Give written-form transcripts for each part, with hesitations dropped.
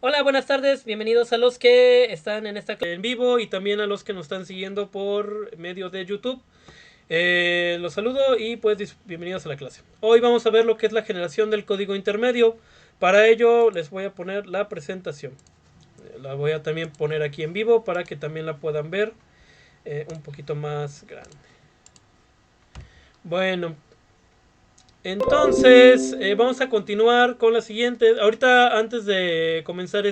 Hola, buenas tardes, bienvenidos a los que están en esta clase en vivo y también a los que nos están siguiendo por medio de YouTube. Los saludo y pues bienvenidos a la clase. Hoy vamos a ver lo que es la generación del código intermedio. Para ello les voy a poner la presentación. La voy a también poner aquí en vivo para que también la puedan ver un poquito más grande. Bueno, entonces, vamos a continuar con la siguiente. Ahorita, antes de comenzar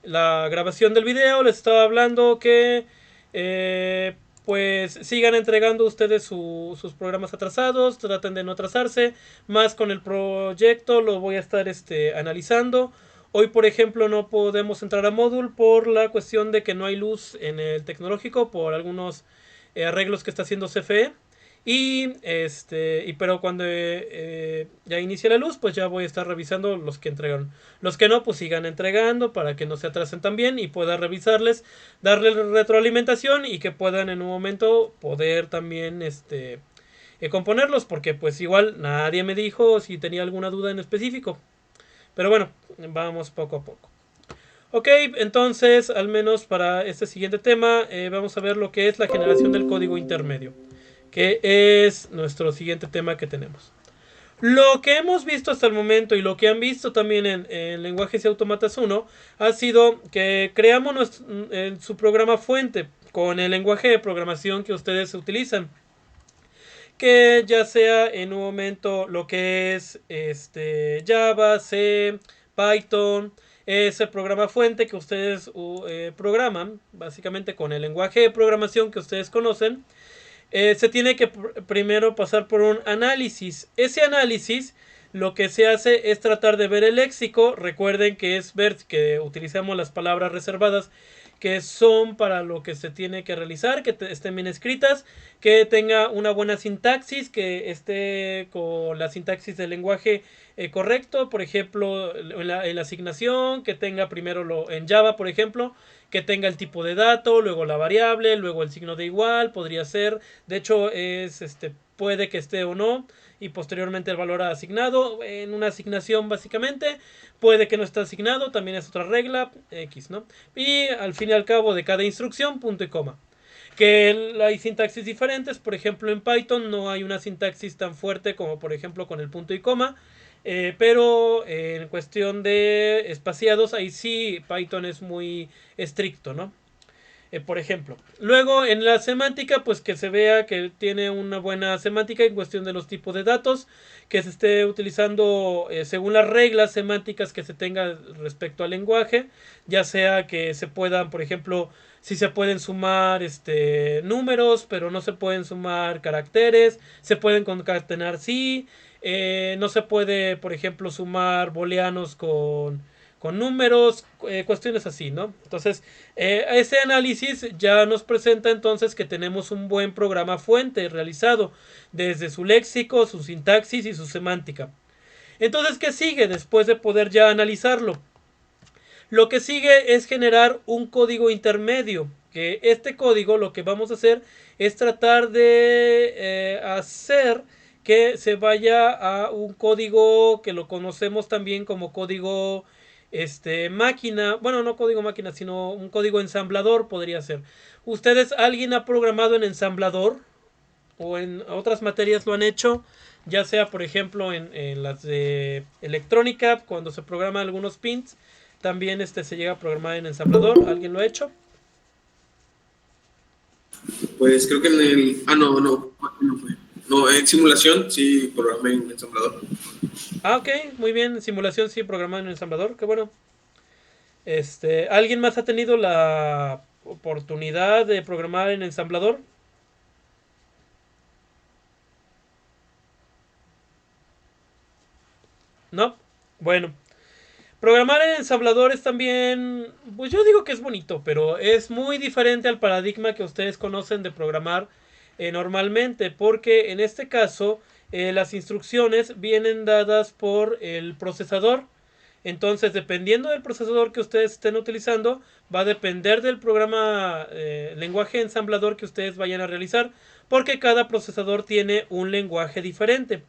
la grabación del video, les estaba hablando que eh, pues sigan entregando ustedes sus programas atrasados, traten de no atrasarse, más con el proyecto lo voy a estar analizando. Hoy, por ejemplo, no podemos entrar a Moodle por la cuestión de que no hay luz en el tecnológico por algunos arreglos que está haciendo CFE. Y pero cuando ya inicie la luz, pues ya voy a estar revisando los que entregaron. Los que no, pues sigan entregando para que no se atrasen también y pueda revisarles, darle retroalimentación y que puedan en un momento poder también componerlos, porque pues igual nadie me dijo si tenía alguna duda en específico. Pero bueno, vamos poco a poco. Ok, entonces al menos para este siguiente tema vamos a ver lo que es la generación del código intermedio, que es nuestro siguiente tema que tenemos. Lo que hemos visto hasta el momento y lo que han visto también en Lenguajes y Automatas 1 ha sido que creamos su programa fuente con el lenguaje de programación que ustedes utilizan. Que ya sea en un momento lo que es Java, C, Python, ese programa fuente que ustedes programan, básicamente con el lenguaje de programación que ustedes conocen. Se tiene que primero pasar por un análisis. Ese análisis lo que se hace es tratar de ver el léxico. Recuerden que es ver que utilizamos las palabras reservadas que son para lo que se tiene que realizar, que estén bien escritas, que tenga una buena sintaxis, que esté con la sintaxis del lenguaje correcto, por ejemplo, en la asignación, que tenga primero en Java, por ejemplo, que tenga el tipo de dato, luego la variable, luego el signo de igual, podría ser, de hecho puede que esté o no, y posteriormente el valor asignado en una asignación básicamente, puede que no esté asignado, también es otra regla X, ¿no? Y al fin y al cabo de cada instrucción, punto y coma. Que hay sintaxis diferentes, por ejemplo en Python no hay una sintaxis tan fuerte como por ejemplo con el punto y coma, pero en cuestión de espaciados ahí sí Python es muy estricto, ¿no? Por ejemplo. Luego en la semántica, pues que se vea que tiene una buena semántica en cuestión de los tipos de datos, que se esté utilizando según las reglas semánticas que se tenga respecto al lenguaje, ya sea que se puedan, por ejemplo, si se pueden sumar números, pero no se pueden sumar caracteres, se pueden concatenar sí, no se puede, por ejemplo, sumar booleanos con números, cuestiones así, ¿no? Entonces, ese análisis ya nos presenta entonces que tenemos un buen programa fuente realizado desde su léxico, su sintaxis y su semántica. Entonces, ¿qué sigue después de poder ya analizarlo? Lo que sigue es generar un código intermedio, que este código lo que vamos a hacer es tratar de hacer que se vaya a un código que lo conocemos también como código máquina, bueno, no código máquina, sino un código ensamblador podría ser. ¿Ustedes, alguien ha programado en ensamblador o en otras materias lo han hecho? Ya sea, por ejemplo, en las de electrónica, cuando se programan algunos pins, también se llega a programar en ensamblador. ¿Alguien lo ha hecho? Pues creo que en el. Ah, no, no, no fue. No, en simulación sí programé en ensamblador. Ah, ok, muy bien. Simulación sí, programado en ensamblador, qué bueno. ¿Alguien más ha tenido la oportunidad de programar en ensamblador? ¿No? Bueno, programar en ensamblador es también, pues yo digo que es bonito, pero es muy diferente al paradigma que ustedes conocen de programar normalmente, porque en este caso las instrucciones vienen dadas por el procesador. Entonces, dependiendo del procesador que ustedes estén utilizando, va a depender del programa lenguaje ensamblador que ustedes vayan a realizar, porque cada procesador tiene un lenguaje diferente.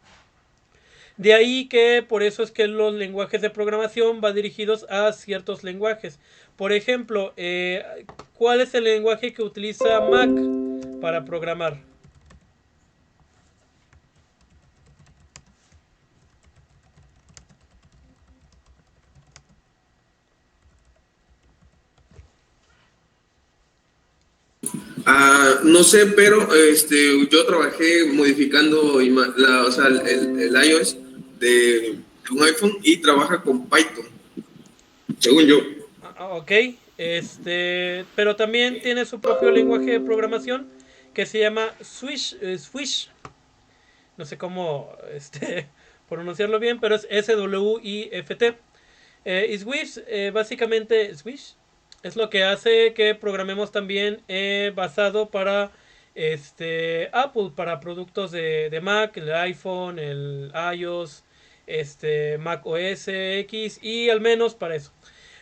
De ahí que por eso es que los lenguajes de programación van dirigidos a ciertos lenguajes. Por ejemplo, ¿cuál es el lenguaje que utiliza Mac para programar? No sé, pero yo trabajé modificando o sea, el iOS de un iPhone y trabaja con Python, según yo. Ok, pero también tiene su propio lenguaje de programación que se llama Swish. No sé cómo pronunciarlo bien, pero es SWIFT. Y Swift, básicamente, Swish es lo que hace que programemos también basado para Apple, para productos de Mac, el iPhone, el iOS, Mac OS X y al menos para eso.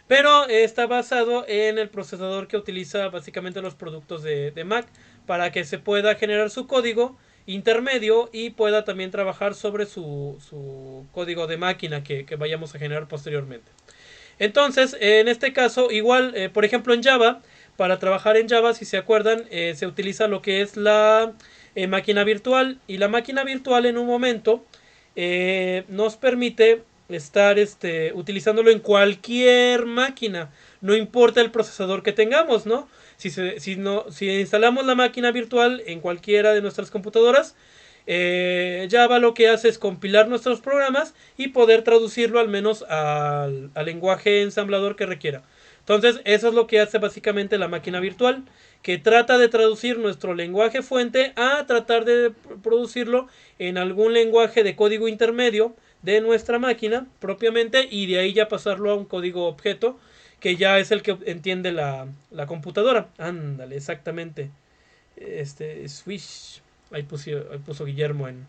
Pero está basado en el procesador que utiliza básicamente los productos de Mac para que se pueda generar su código intermedio y pueda también trabajar sobre su código de máquina que vayamos a generar posteriormente. Entonces, en este caso, igual, por ejemplo, en Java, para trabajar en Java, si se acuerdan, se utiliza lo que es la máquina virtual. Y la máquina virtual en un momento nos permite estar utilizándolo en cualquier máquina. No importa el procesador que tengamos, ¿no? Si instalamos la máquina virtual en cualquiera de nuestras computadoras, Java lo que hace es compilar nuestros programas y poder traducirlo al menos al lenguaje ensamblador que requiera. Entonces, eso es lo que hace básicamente la máquina virtual, que trata de traducir nuestro lenguaje fuente a tratar de producirlo en algún lenguaje de código intermedio de nuestra máquina propiamente y de ahí ya pasarlo a un código objeto que ya es el que entiende la computadora. Ándale, exactamente. Swish. Ahí puso Guillermo en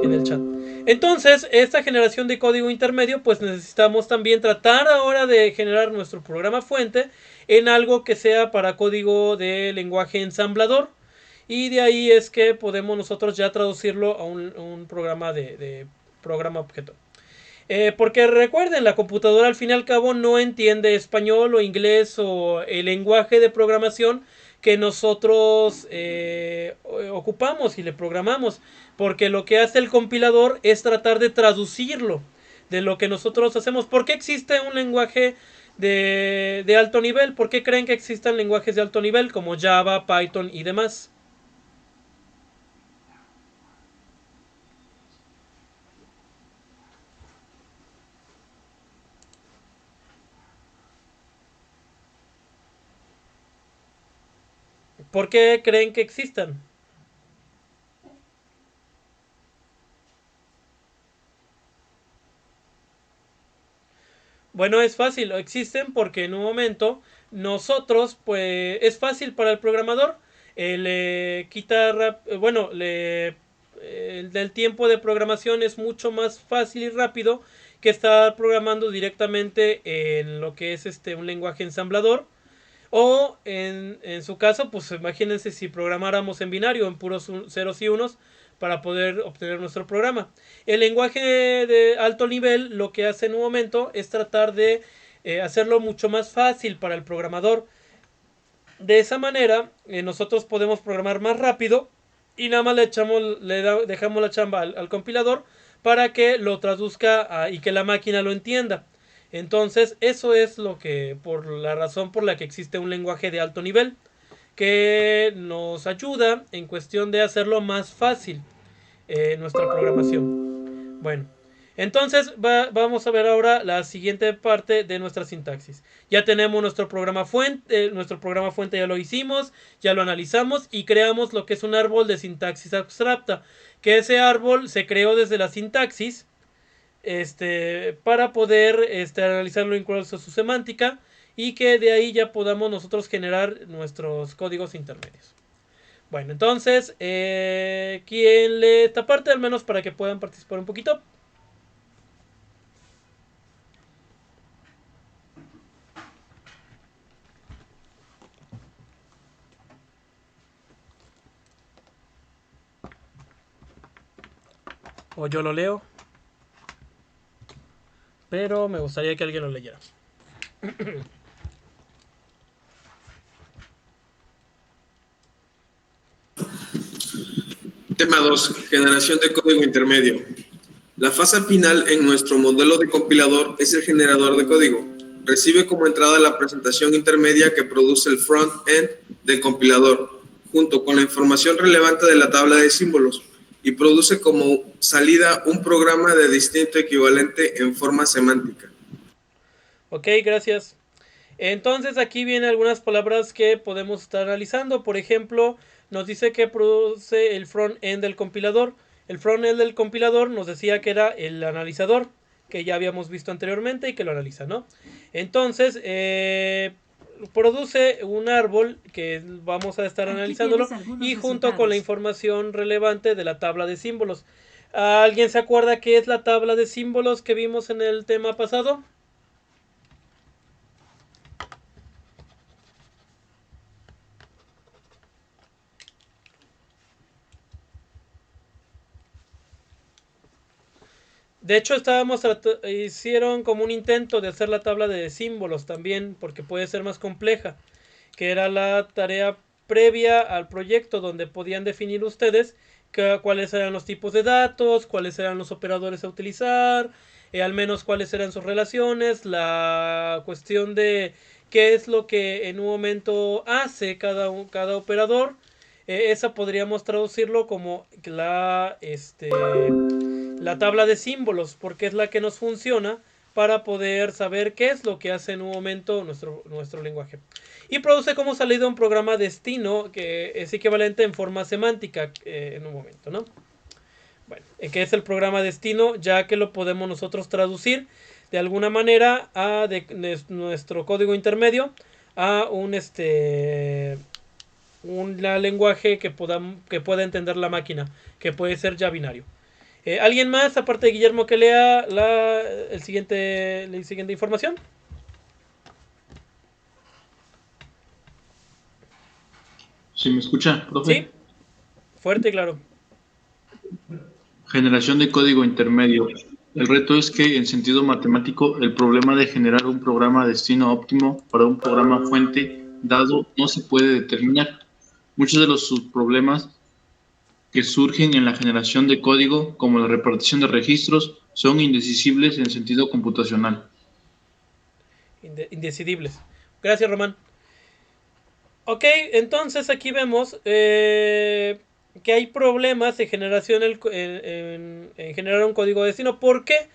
el chat. Entonces, esta generación de código intermedio, pues necesitamos también tratar ahora de generar nuestro programa fuente en algo que sea para código de lenguaje ensamblador. Y de ahí es que podemos nosotros ya traducirlo a un programa de programa objeto. Porque recuerden, la computadora al fin y al cabo no entiende español o inglés o el lenguaje de programación que nosotros ocupamos y le programamos. Porque lo que hace el compilador es tratar de traducirlo de lo que nosotros hacemos. ¿Por qué existe un lenguaje de alto nivel? ¿Por qué creen que existan lenguajes de alto nivel como Java, Python y demás? ¿Por qué creen que existan? Bueno, es fácil, existen porque en un momento nosotros, pues, es fácil para el programador, le quita, bueno, el del tiempo de programación es mucho más fácil y rápido que estar programando directamente en lo que es un lenguaje ensamblador o en su caso, pues imagínense si programáramos en binario, en puros ceros y unos, para poder obtener nuestro programa. El lenguaje de alto nivel lo que hace en un momento es tratar de hacerlo mucho más fácil para el programador. De esa manera, nosotros podemos programar más rápido y nada más dejamos la chamba al compilador para que lo traduzca y que la máquina lo entienda. Entonces, eso es por la razón por la que existe un lenguaje de alto nivel, que nos ayuda en cuestión de hacerlo más fácil nuestra programación. Bueno, entonces vamos a ver ahora la siguiente parte de nuestra sintaxis. Ya tenemos nuestro programa fuente ya lo hicimos, ya lo analizamos y creamos lo que es un árbol de sintaxis abstracta, que ese árbol se creó desde la sintaxis para poder analizarlo en cuanto a su semántica y que de ahí ya podamos nosotros generar nuestros códigos intermedios. Bueno, entonces, ¿quién lee esta parte? Al menos para que puedan participar un poquito. O yo lo leo. pero me gustaría que alguien lo leyera. Tema 2. Generación de código intermedio. La fase final en nuestro modelo de compilador es el generador de código. Recibe como entrada la presentación intermedia que produce el front-end del compilador, junto con la información relevante de la tabla de símbolos, y produce como salida un programa de distinto equivalente en forma semántica. Ok, gracias. Entonces aquí vienen algunas palabras que podemos estar analizando. Por ejemplo, nos dice que produce el front-end del compilador. El front-end del compilador nos decía que era el analizador, que ya habíamos visto anteriormente y que lo analiza, ¿no? Entonces, produce un árbol que vamos a estar analizándolo y junto con la información relevante de la tabla de símbolos. ¿Alguien se acuerda qué es la tabla de símbolos que vimos en el tema pasado? De hecho, hicieron como un intento de hacer la tabla de símbolos también, porque puede ser más compleja, que era la tarea previa al proyecto donde podían definir ustedes cuáles eran los tipos de datos, cuáles eran los operadores a utilizar, al menos cuáles eran sus relaciones, la cuestión de qué es lo que en un momento hace cada operador. Esa podríamos traducirlo como la tabla de símbolos, porque es la que nos funciona para poder saber qué es lo que hace en un momento nuestro lenguaje. Y produce como salida un programa destino que es equivalente en forma semántica en un momento, ¿no? Bueno, ¿qué es el programa destino? Ya que lo podemos nosotros traducir de alguna manera de nuestro código intermedio a un lenguaje que pueda entender la máquina, que puede ser ya binario. ¿Alguien más, aparte de Guillermo, que lea la siguiente información? ¿Sí me escucha, profe? Sí, fuerte y claro. Generación de código intermedio. El reto es que, en sentido matemático, el problema de generar un programa destino óptimo para un programa fuente dado no se puede determinar. Muchos de los subproblemas que surgen en la generación de código, como la repartición de registros, son indecisibles en sentido computacional. Indecidibles. Gracias, Román. Ok, entonces aquí vemos que hay problemas de generación en generar un código destino. ¿Por qué?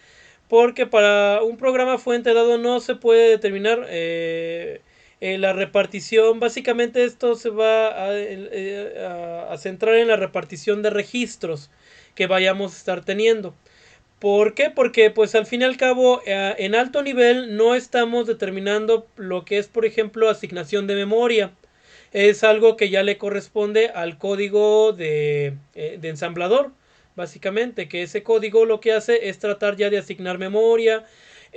Porque para un programa fuente dado no se puede determinar la repartición. Básicamente esto se va a centrar en la repartición de registros que vayamos a estar teniendo. ¿Por qué? Porque pues al fin y al cabo en alto nivel no estamos determinando lo que es, por ejemplo, asignación de memoria. Es algo que ya le corresponde al código de ensamblador, básicamente, que ese código lo que hace es tratar ya de asignar memoria,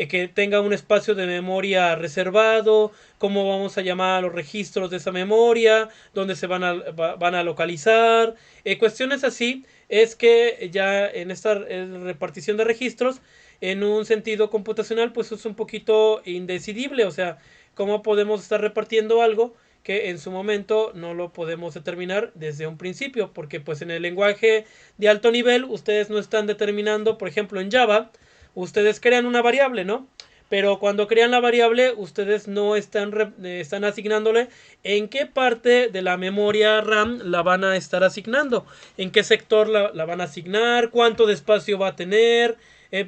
que tenga un espacio de memoria reservado, cómo vamos a llamar a los registros de esa memoria, dónde se van a localizar, cuestiones así. Es que ya en esta repartición de registros, en un sentido computacional, pues es un poquito indecidible, o sea, cómo podemos estar repartiendo algo que en su momento no lo podemos determinar desde un principio, porque pues en el lenguaje de alto nivel ustedes no están determinando, por ejemplo en Java, ustedes crean una variable, ¿no? Pero cuando crean la variable, ustedes no están asignándole en qué parte de la memoria RAM la van a estar asignando, en qué sector la van a asignar, cuánto de espacio va a tener.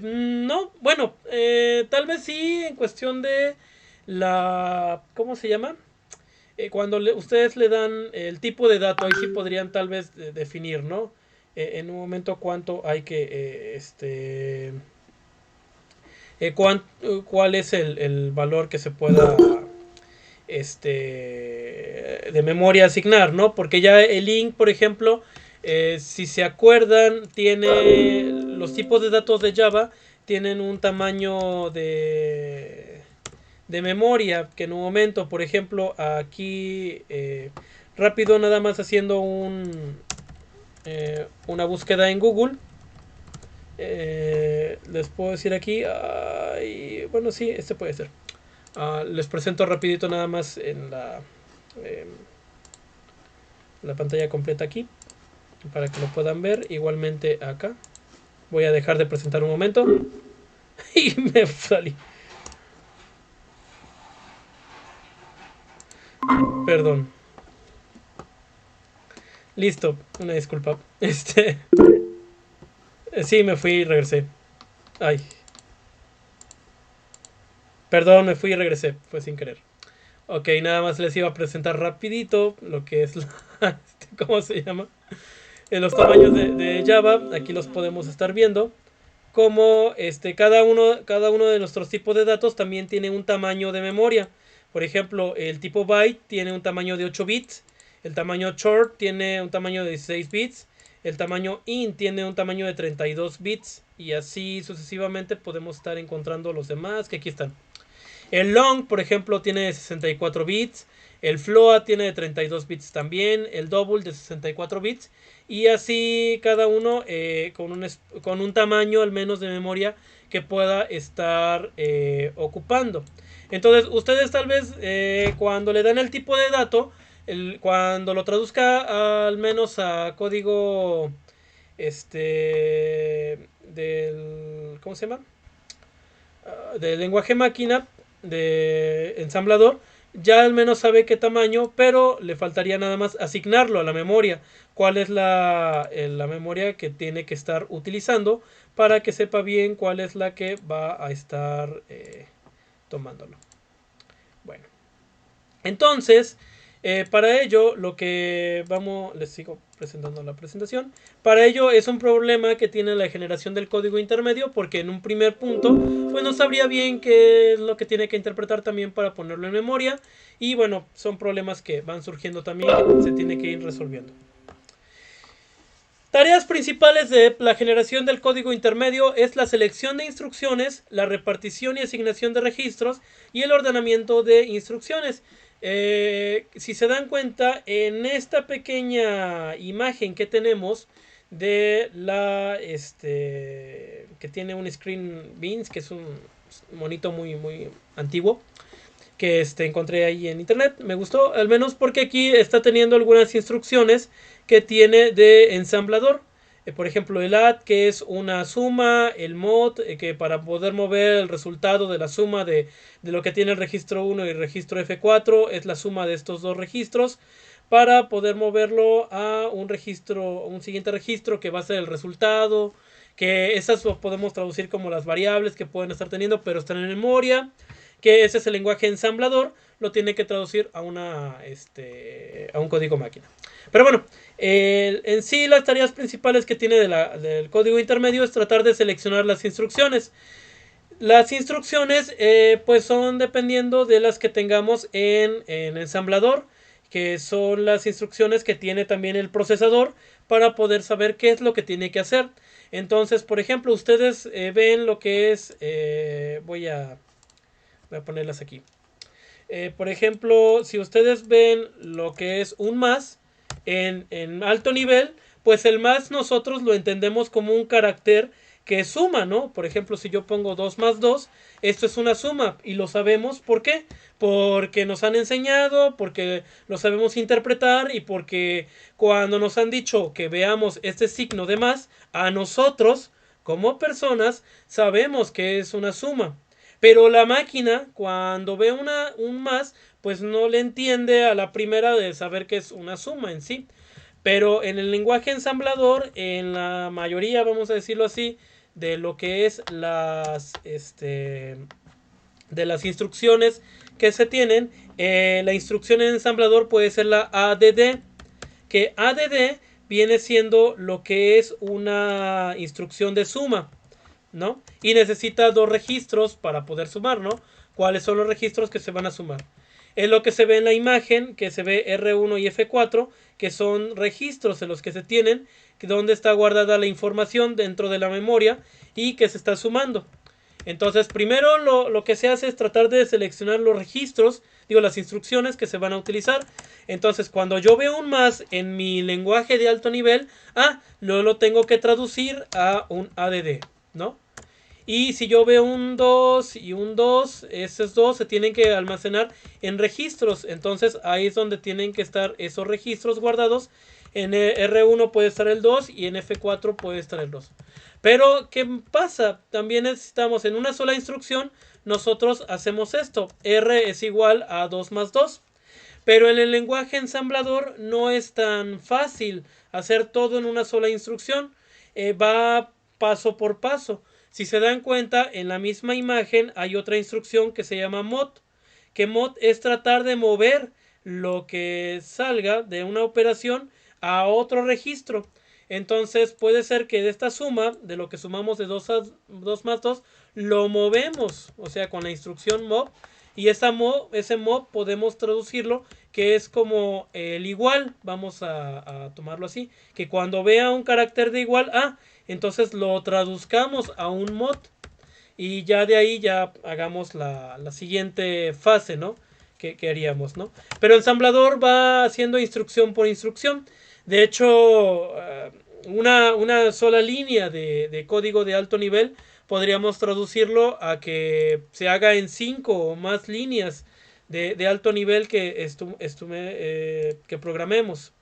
No, bueno, tal vez sí en cuestión de ¿cómo se llama? Cuando ustedes le dan el tipo de dato, ahí sí podrían tal vez definir, ¿no? En un momento cuánto hay que, cuál es el valor que se pueda, de memoria asignar, ¿no? Porque ya el link, por ejemplo, si se acuerdan, tiene los tipos de datos de Java, tienen un tamaño de memoria que en un momento, por ejemplo, aquí rápido nada más haciendo una búsqueda en Google, Les puedo decir aquí, bueno, sí, este puede ser. Les presento rapidito nada más en la pantalla completa aquí, para que lo puedan ver. Igualmente acá. Voy a dejar de presentar un momento. Y me salí. Perdón. Listo, una disculpa. Sí, me fui y regresé. Ay. Perdón, me fui y regresé. Fue sin querer. Ok, nada más les iba a presentar rapidito lo que es ¿cómo se llama? Los tamaños de Java. Aquí los podemos estar viendo. Como cada uno de nuestros tipos de datos también tiene un tamaño de memoria. Por ejemplo, el tipo byte tiene un tamaño de 8 bits. El tamaño short tiene un tamaño de 16 bits. El tamaño int tiene un tamaño de 32 bits. Y así sucesivamente podemos estar encontrando los demás que aquí están. El long, por ejemplo, tiene 64 bits. El float tiene de 32 bits también. El double de 64 bits. Y así cada uno con un tamaño al menos de memoria que pueda estar ocupando. Entonces ustedes tal vez cuando le dan el tipo de dato, cuando lo traduzca al menos a código del ¿cómo se llama? Del lenguaje máquina, de ensamblador, ya al menos sabe qué tamaño, pero le faltaría nada más asignarlo a la memoria. Cuál es la memoria que tiene que estar utilizando para que sepa bien cuál es la que va a estar tomándolo. Bueno, entonces, para ello, les sigo presentando la presentación. Para ello es un problema que tiene la generación del código intermedio, porque en un primer punto, pues no sabría bien qué es lo que tiene que interpretar también para ponerlo en memoria. Y bueno, son problemas que van surgiendo también, que se tiene que ir resolviendo. Tareas principales de la generación del código intermedio es la selección de instrucciones, la repartición y asignación de registros y el ordenamiento de instrucciones. Si se dan cuenta, en esta pequeña imagen que tenemos de que tiene un screen beans, que es un monito muy muy antiguo que encontré ahí en internet, me gustó al menos porque aquí está teniendo algunas instrucciones que tiene de ensamblador. Por ejemplo, el add, que es una suma, el mod, que para poder mover el resultado de la suma de lo que tiene el registro 1 y el registro F4 es la suma de estos dos registros, para poder moverlo a un siguiente registro que va a ser el resultado, que esas lo podemos traducir como las variables que pueden estar teniendo pero están en memoria, que ese es el lenguaje ensamblador, lo tiene que traducir a un código máquina. Pero bueno, en sí las tareas principales que tiene del código intermedio es tratar de seleccionar las instrucciones. Las instrucciones pues son dependiendo de las que tengamos en ensamblador, que son las instrucciones que tiene también el procesador para poder saber qué es lo que tiene que hacer. Entonces, por ejemplo, ustedes ven lo que es, voy a ponerlas aquí. Por ejemplo, si ustedes ven lo que es un más en alto nivel, pues el más nosotros lo entendemos como un carácter que suma, ¿no? Por ejemplo, si yo pongo 2 más 2, esto es una suma y lo sabemos. ¿Por qué? Porque nos han enseñado, porque lo sabemos interpretar y porque cuando nos han dicho que veamos este signo de más, a nosotros como personas sabemos que es una suma. Pero la máquina, cuando ve un más, pues no le entiende a la primera de saber que es una suma en sí. Pero en el lenguaje ensamblador, en la mayoría, vamos a decirlo así, de lo que es de las instrucciones que se tienen, la instrucción en ensamblador puede ser la ADD, que ADD viene siendo lo que es una instrucción de suma, ¿no? Y necesita dos registros para poder sumar, ¿no? ¿Cuáles son los registros que se van a sumar? Es lo que se ve en la imagen, que se ve R1 y F4, que son registros en los que se tienen, donde está guardada la información dentro de la memoria y que se está sumando. Entonces, primero lo que se hace es tratar de seleccionar los registros, las instrucciones que se van a utilizar. Entonces, cuando yo veo un más en mi lenguaje de alto nivel, lo tengo que traducir a un ADD. ¿no? Y si yo veo un 2 y un 2, esos dos se tienen que almacenar en registros. Entonces ahí es donde tienen que estar esos registros guardados. En R1 puede estar el 2 y en F4 puede estar el 2. Pero, ¿qué pasa? También necesitamos en una sola instrucción, nosotros hacemos esto. R es igual a 2 más 2. Pero en el lenguaje ensamblador no es tan fácil hacer todo en una sola instrucción. Va paso por paso. Si se dan cuenta, en la misma imagen hay otra instrucción que se llama mod. Que mod es tratar de mover lo que salga de una operación a otro registro. Entonces puede ser que de esta suma, de lo que sumamos de 2 más 2, lo movemos. O sea, con la instrucción mob. Y ese mob podemos traducirlo que es como el igual, vamos a tomarlo así, que cuando vea un carácter de igual a, entonces lo traduzcamos a un mod y ya de ahí ya hagamos la siguiente fase, ¿no? Que haríamos, ¿no? Pero el ensamblador va haciendo instrucción por instrucción. De hecho, una sola línea de código de alto nivel podríamos traducirlo a que se haga en 5 o más líneas de alto nivel que programemos.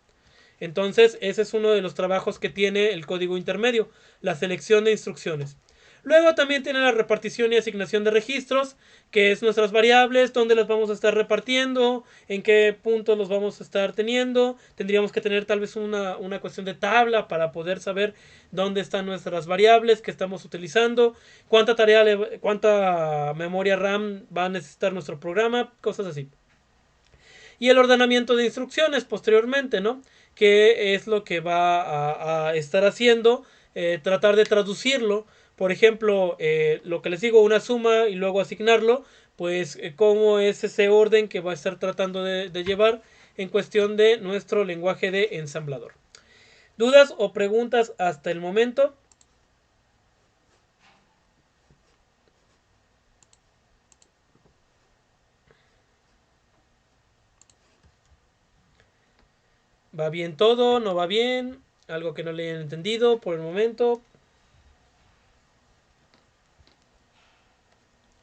Entonces, ese es uno de los trabajos que tiene el código intermedio, la selección de instrucciones. Luego también tiene la repartición y asignación de registros, que es nuestras variables, dónde las vamos a estar repartiendo, en qué puntos los vamos a estar teniendo. Tendríamos que tener tal vez una cuestión de tabla para poder saber dónde están nuestras variables que estamos utilizando, cuánta memoria RAM va a necesitar nuestro programa, cosas así. Y el ordenamiento de instrucciones posteriormente, ¿no? Que es lo que va a estar haciendo, tratar de traducirlo. Por ejemplo, lo que les digo, una suma y luego asignarlo, pues cómo es ese orden que va a estar tratando de llevar en cuestión de nuestro lenguaje de ensamblador. ¿Dudas o preguntas hasta el momento? ¿Va bien todo? ¿No va bien? ¿Algo que no le hayan entendido por el momento?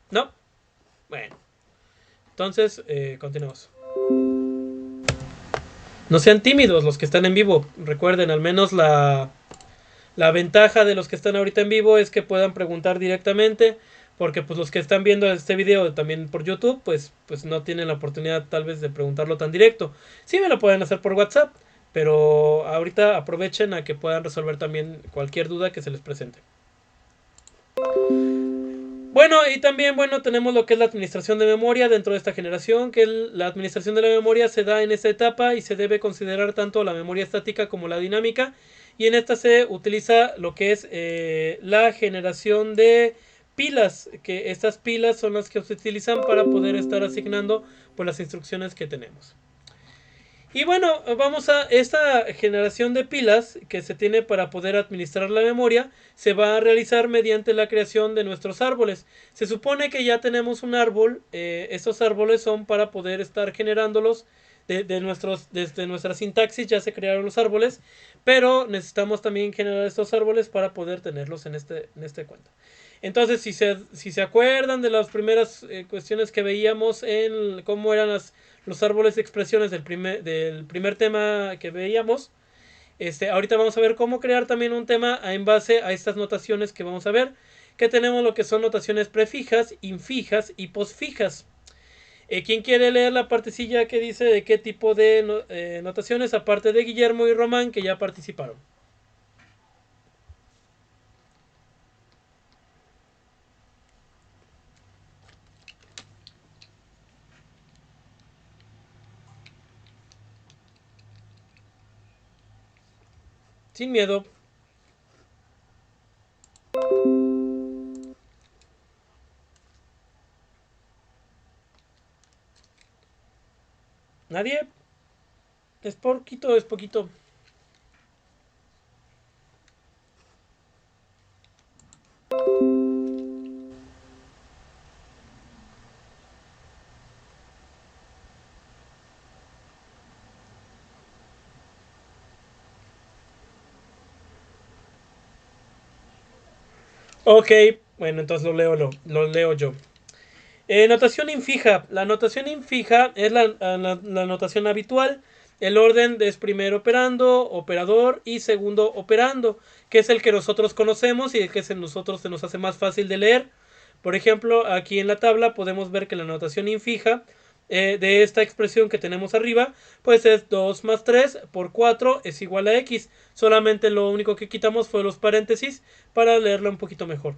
¿No? Bueno, entonces continuamos. No sean tímidos los que están en vivo. Recuerden, al menos la ventaja de los que están ahorita en vivo es que puedan preguntar directamente. Porque pues los que están viendo este video también por YouTube, pues no tienen la oportunidad tal vez de preguntarlo tan directo. Sí me lo pueden hacer por WhatsApp, pero ahorita aprovechen a que puedan resolver también cualquier duda que se les presente. Bueno, y también, bueno, tenemos lo que es la administración de memoria dentro de esta generación, que la administración de la memoria se da en esta etapa y se debe considerar tanto la memoria estática como la dinámica. Y en esta se utiliza lo que es la generación de pilas, que estas pilas son las que se utilizan para poder estar asignando por las instrucciones que tenemos. Y bueno, vamos a esta generación de pilas que se tiene para poder administrar la memoria, se va a realizar mediante la creación de nuestros árboles. Se supone que ya tenemos un árbol, estos árboles son para poder estar generándolos desde nuestra sintaxis ya se crearon los árboles, pero necesitamos también generar estos árboles para poder tenerlos en este cuento. Entonces, si se acuerdan de las primeras cuestiones que veíamos en cómo eran los árboles de expresiones del primer tema que veíamos, ahorita vamos a ver cómo crear también un tema en base a estas notaciones que vamos a ver, que tenemos lo que son notaciones prefijas, infijas y posfijas. ¿Quién quiere leer la partecilla que dice de qué tipo de notaciones, aparte de Guillermo y Román, que ya participaron? Sin miedo. ¿Nadie? Es poquito, es poquito. Ok, bueno, entonces lo leo yo. Notación infija. La notación infija es la notación habitual. El orden es primero operando, operador y segundo operando, que es el que nosotros conocemos y el que es nosotros se nos hace más fácil de leer. Por ejemplo, aquí en la tabla podemos ver que la notación infija de esta expresión que tenemos arriba, pues es 2 más 3 por 4 es igual a x. Solamente lo único que quitamos fue los paréntesis para leerla un poquito mejor.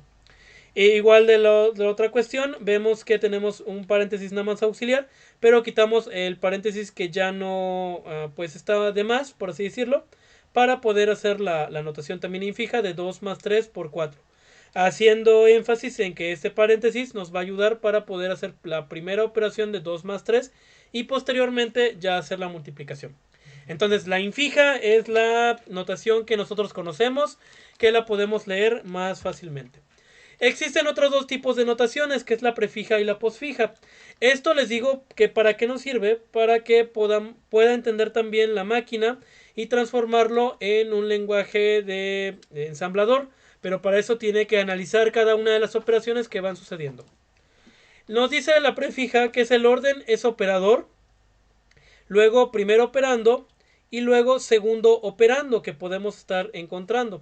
E igual de la otra cuestión, vemos que tenemos un paréntesis nada más auxiliar, pero quitamos el paréntesis que ya no pues estaba de más, por así decirlo, para poder hacer la notación también infija de 2 más 3 por 4. Haciendo énfasis en que este paréntesis nos va a ayudar para poder hacer la primera operación de 2 más 3 y posteriormente ya hacer la multiplicación. Entonces la infija es la notación que nosotros conocemos, que la podemos leer más fácilmente. Existen otros dos tipos de notaciones, que es la prefija y la posfija. Esto les digo que para qué nos sirve, para que pueda entender también la máquina y transformarlo en un lenguaje de ensamblador, pero para eso tiene que analizar cada una de las operaciones que van sucediendo. Nos dice la prefija que es el orden es operador, luego primero operando y luego segundo operando que podemos estar encontrando.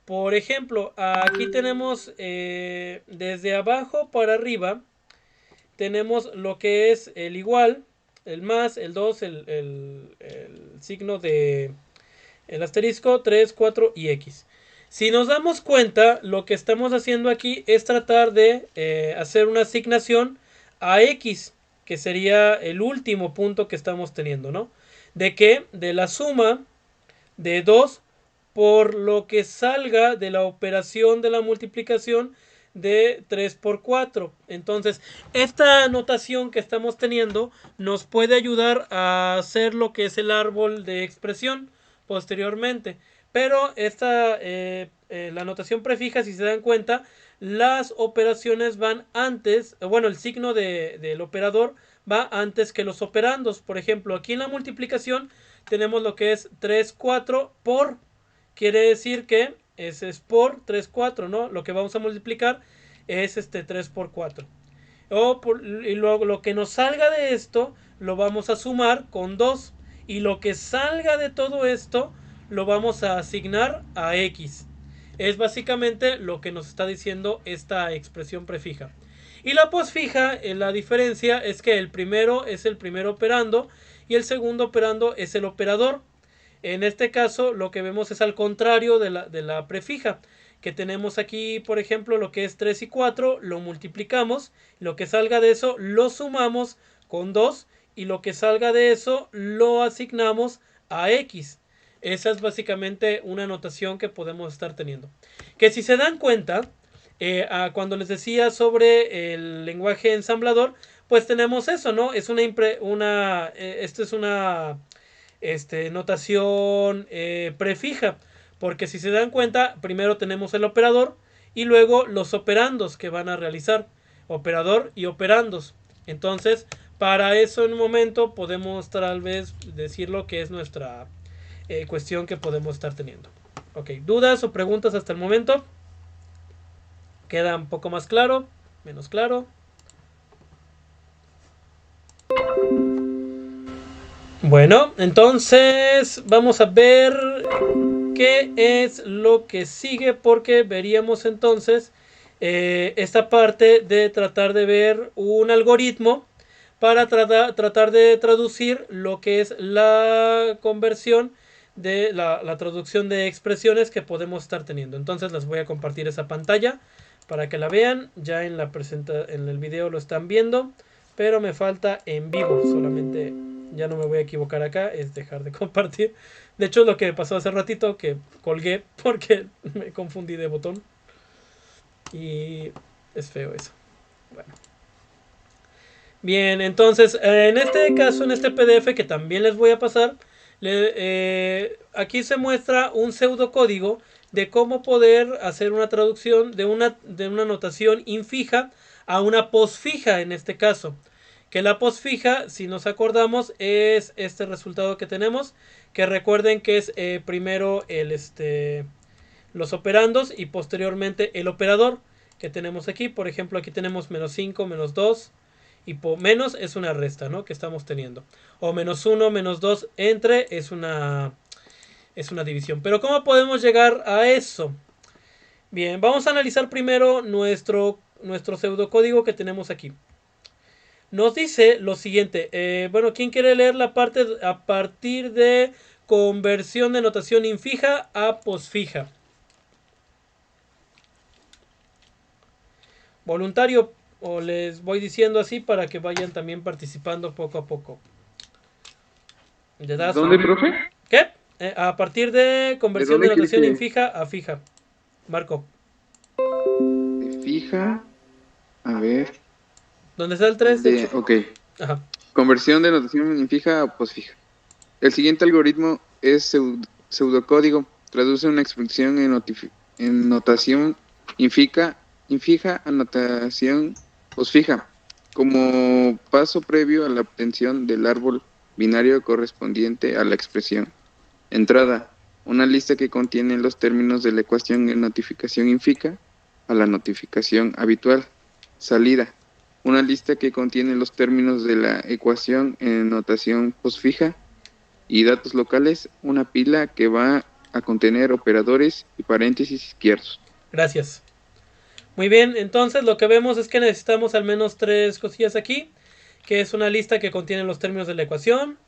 Por ejemplo, aquí tenemos desde abajo para arriba, tenemos lo que es el igual, el más, el 2, el signo de el asterisco, 3, 4 y X. Si nos damos cuenta, lo que estamos haciendo aquí es tratar de hacer una asignación a X, que sería el último punto que estamos teniendo, ¿no? ¿De qué? De la suma de 2 por lo que salga de la operación de la multiplicación de 3 por 4. Entonces, esta notación que estamos teniendo nos puede ayudar a hacer lo que es el árbol de expresión posteriormente. Pero la notación prefija, si se dan cuenta, las operaciones van antes, bueno, el signo del operador va antes que los operandos. Por ejemplo, aquí en la multiplicación tenemos lo que es 3, 4 por. Quiere decir que ese es por 3, 4, ¿no? Lo que vamos a multiplicar es 3 por 4. Y luego lo que nos salga de esto lo vamos a sumar con 2. Y lo que salga de todo esto lo vamos a asignar a X. Es básicamente lo que nos está diciendo esta expresión prefija. Y la posfija, la diferencia es que el primero es el primer operando y el segundo operando es el operador. En este caso lo que vemos es al contrario de la prefija, que tenemos aquí por ejemplo lo que es 3 y 4, lo multiplicamos, lo que salga de eso lo sumamos con 2 y lo que salga de eso lo asignamos a X. Esa es básicamente una notación que podemos estar teniendo. Que si se dan cuenta, cuando les decía sobre el lenguaje ensamblador, pues tenemos eso, ¿no? Es esto es una notación prefija, porque si se dan cuenta, primero tenemos el operador y luego los operandos que van a realizar, operador y operandos. Entonces, para eso en un momento podemos tal vez decir lo que es nuestra cuestión que podemos estar teniendo. Ok, ¿dudas o preguntas hasta el momento? ¿Queda un poco más claro? ¿Menos claro? Bueno, entonces vamos a ver qué es lo que sigue, porque veríamos entonces esta parte de tratar de ver un algoritmo para tratar de traducir lo que es la conversión de la traducción de expresiones que podemos estar teniendo. Entonces les voy a compartir esa pantalla para que la vean. Ya en el video lo están viendo, pero me falta en vivo. Solamente ya no me voy a equivocar acá, es dejar de compartir. De hecho es lo que pasó hace ratito, que colgué porque me confundí de botón y es feo eso. Bueno. Bien, entonces en este caso, en este PDF que también les voy a pasar, aquí se muestra un pseudocódigo de cómo poder hacer una traducción de una notación infija a una posfija en este caso. Que la posfija, si nos acordamos, es este resultado que tenemos, que recuerden que es primero los operandos y posteriormente el operador que tenemos aquí. Por ejemplo, aquí tenemos menos 5, menos 2 y menos es una resta, ¿no?, que estamos teniendo. O menos 1, menos 2 entre es una división. Pero ¿cómo podemos llegar a eso? Bien, vamos a analizar primero nuestro pseudocódigo que tenemos aquí. Nos dice lo siguiente. Bueno, ¿quién quiere leer la parte a partir de conversión de notación infija a posfija? Voluntario, o les voy diciendo así para que vayan también participando poco a poco. ¿Dónde, profe? ¿Qué? A partir de conversión de notación infija a fija. Marco. De fija. A ver. ¿Dónde está el 3? Ok. Ajá. Conversión de notación infija a posfija. El siguiente algoritmo es pseudocódigo. Traduce una expresión en notación infija a notación posfija, como paso previo a la obtención del árbol binario correspondiente a la expresión. Entrada: una lista que contiene los términos de la ecuación en notificación infija a la notificación habitual. Salida: una lista que contiene los términos de la ecuación en notación posfija. Y datos locales: una pila que va a contener operadores y paréntesis izquierdos. Gracias. Muy bien, entonces lo que vemos es que necesitamos al menos 3 cosillas aquí, que es una lista que contiene los términos de la ecuación,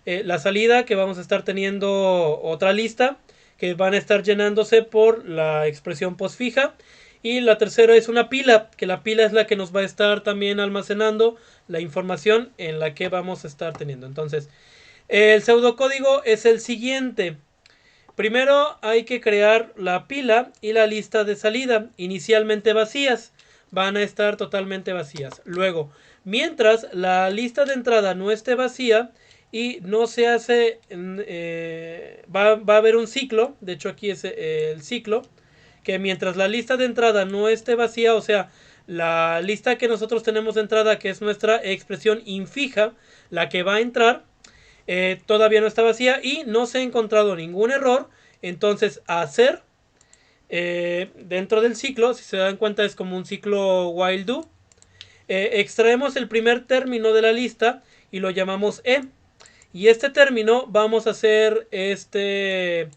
la salida, que vamos a estar teniendo otra lista que van a estar llenándose por la expresión posfija, y la tercera es una pila, que la pila es la que nos va a estar también almacenando la información en la que vamos a estar teniendo. Entonces, el pseudocódigo es el siguiente. Primero hay que crear la pila y la lista de salida, inicialmente vacías, van a estar totalmente vacías. Luego, mientras la lista de entrada no esté vacía y no se hace, va a haber un ciclo, de hecho aquí es el ciclo, que mientras la lista de entrada no esté vacía, o sea, la lista que nosotros tenemos de entrada, que es nuestra expresión infija, la que va a entrar, todavía no está vacía y no se ha encontrado ningún error. Entonces, hacer dentro del ciclo, si se dan cuenta, es como un ciclo while do. Extraemos el primer término de la lista y lo llamamos e. Y este término vamos a hacer esta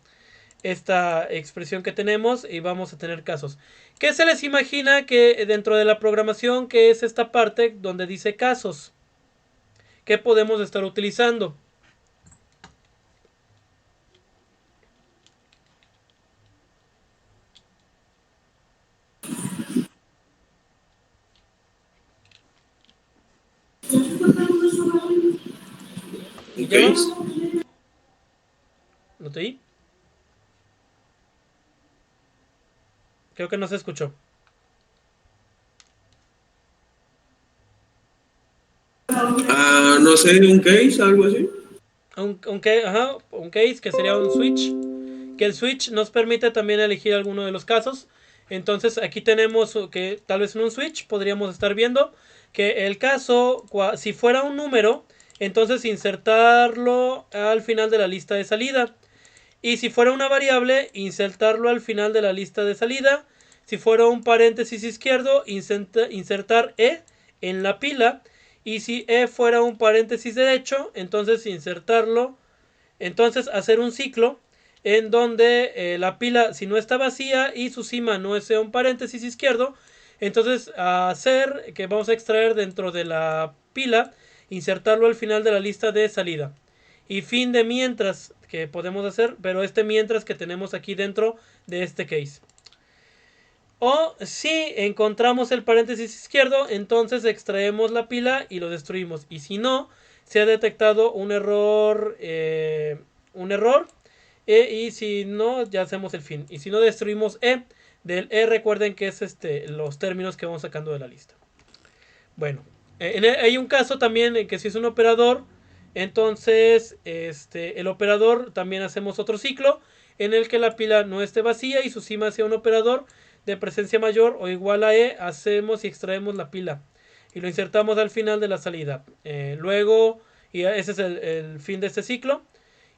expresión que tenemos y vamos a tener casos. ¿Qué se les imagina que dentro de la programación, que es esta parte donde dice casos? ¿Qué podemos estar utilizando? ¿Un case? ¿Lo te oí? Creo que no se escuchó. No sé, un case, algo así. Un case que sería un switch. Que el switch nos permite también elegir alguno de los casos. Entonces aquí tenemos que tal vez en un switch podríamos estar viendo que el caso, si fuera un número, entonces insertarlo al final de la lista de salida. Y si fuera una variable, insertarlo al final de la lista de salida. Si fuera un paréntesis izquierdo, insertar e en la pila. Y si e fuera un paréntesis derecho, entonces insertarlo. Entonces hacer un ciclo en donde la pila, si no está vacía y su cima no es un paréntesis izquierdo, entonces hacer que vamos a extraer dentro de la pila, insertarlo al final de la lista de salida. Y fin de mientras que podemos hacer, pero mientras que tenemos aquí dentro de este case. O si encontramos el paréntesis izquierdo, entonces extraemos la pila y lo destruimos. Y si no, se ha detectado un error, y si no, ya hacemos el fin. Y si no, destruimos e. Del e, recuerden que es los términos que vamos sacando de la lista. Bueno, hay un caso también en que si es un operador, entonces el operador también hacemos otro ciclo en el que la pila no esté vacía y su cima sea un operador de presencia mayor o igual a e. Hacemos y extraemos la pila y lo insertamos al final de la salida. Luego, y ese es el fin de este ciclo.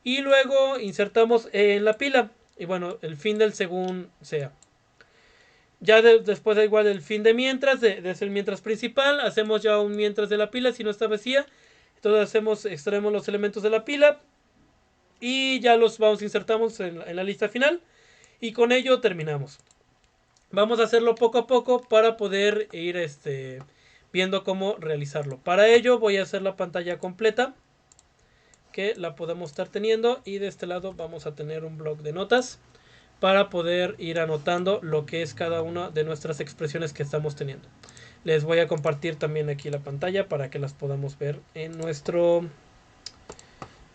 Y luego insertamos en la pila. y bueno, el fin del según sea. Ya después da igual el fin de mientras, es el mientras principal, hacemos ya un mientras de la pila si no está vacía. Entonces extraemos los elementos de la pila y ya los insertamos en la lista final y con ello terminamos. Vamos a hacerlo poco a poco para poder ir viendo cómo realizarlo. Para ello voy a hacer la pantalla completa, que la podemos estar teniendo, y de este lado vamos a tener un bloc de notas para poder ir anotando lo que es cada una de nuestras expresiones que estamos teniendo. Les voy a compartir también aquí la pantalla para que las podamos ver en nuestro...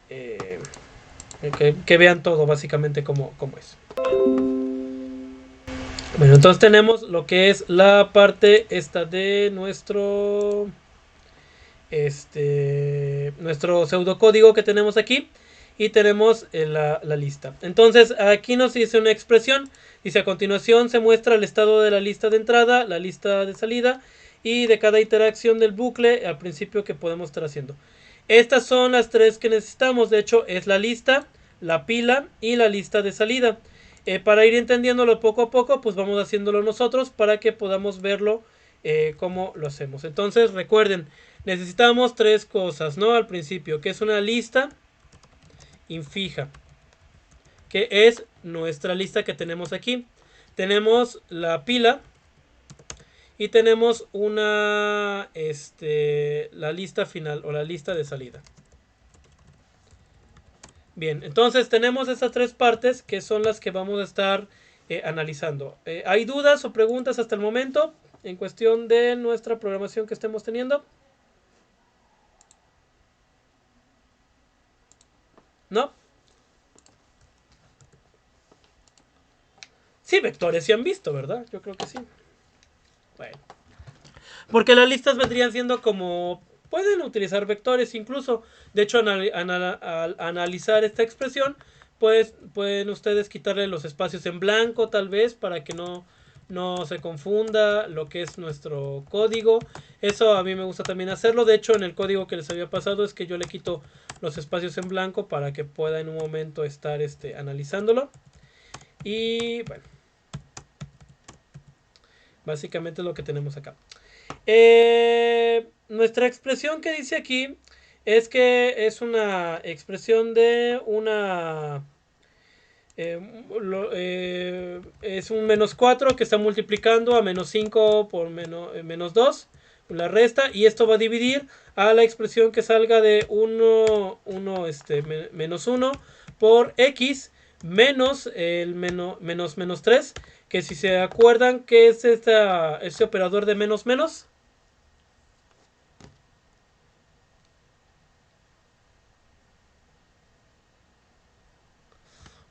que vean todo básicamente cómo es. Bueno, entonces tenemos lo que es la parte esta de nuestro pseudocódigo que tenemos aquí, y tenemos la lista. Entonces aquí nos dice una expresión, dice: a continuación se muestra el estado de la lista de entrada, la lista de salida y de cada interacción del bucle al principio que podemos estar haciendo. Estas son las tres que necesitamos. De hecho es la lista, la pila y la lista de salida. Para ir entendiéndolo poco a poco, pues vamos haciéndolo nosotros para que podamos verlo cómo lo hacemos. Entonces recuerden, necesitamos tres cosas, ¿no? Al principio, que es una lista infija, que es nuestra lista que tenemos aquí. Tenemos la pila y tenemos la lista final o la lista de salida. Bien, entonces tenemos estas tres partes que son las que vamos a estar analizando. ¿Hay dudas o preguntas hasta el momento en cuestión de nuestra programación que estemos teniendo? ¿No? Sí, vectores sí han visto, ¿verdad? Yo creo que sí. Bueno. Porque las listas vendrían siendo como... Pueden utilizar vectores incluso. De hecho, al analizar esta expresión, pues pueden ustedes quitarle los espacios en blanco tal vez para que no se confunda lo que es nuestro código. Eso a mí me gusta también hacerlo. De hecho, en el código que les había pasado es que yo le quito los espacios en blanco para que pueda en un momento estar analizándolo. Y bueno, básicamente es lo que tenemos acá. Nuestra expresión que dice aquí es que es una expresión de una... es un menos 4 que está multiplicando a menos 5 por menos 2, la resta, y esto va a dividir a la expresión que salga de menos 1 por x menos el menos 3, que si se acuerdan que es este operador de menos menos.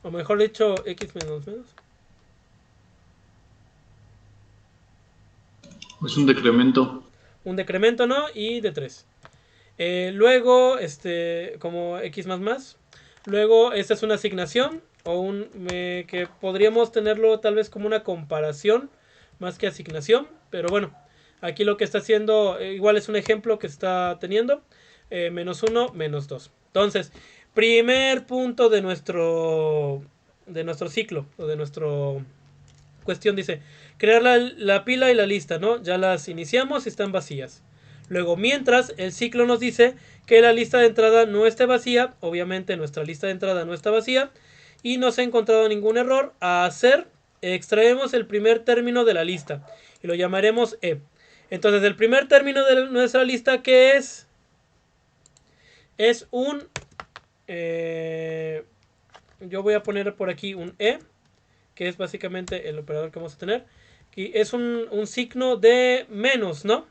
O mejor dicho, x menos menos. Es un decremento. Un decremento, ¿no? Y de 3. Luego, como x más más. Luego, esta es una asignación. O que podríamos tenerlo tal vez como una comparación más que asignación. Pero bueno, aquí lo que está haciendo, igual es un ejemplo que está teniendo. Menos 1, menos 2. Entonces, primer punto de nuestro ciclo, o de nuestro cuestión, dice crear la pila y la lista, ¿no? Ya las iniciamos y están vacías. Luego, mientras, el ciclo nos dice que la lista de entrada no esté vacía. Obviamente nuestra lista de entrada no está vacía y no se ha encontrado ningún error. A hacer, extraemos el primer término de la lista y lo llamaremos E. Entonces, el primer término de nuestra lista, ¿qué es? Es un... yo voy a poner por aquí un E, que es básicamente el operador que vamos a tener. Y es un signo de menos, ¿no?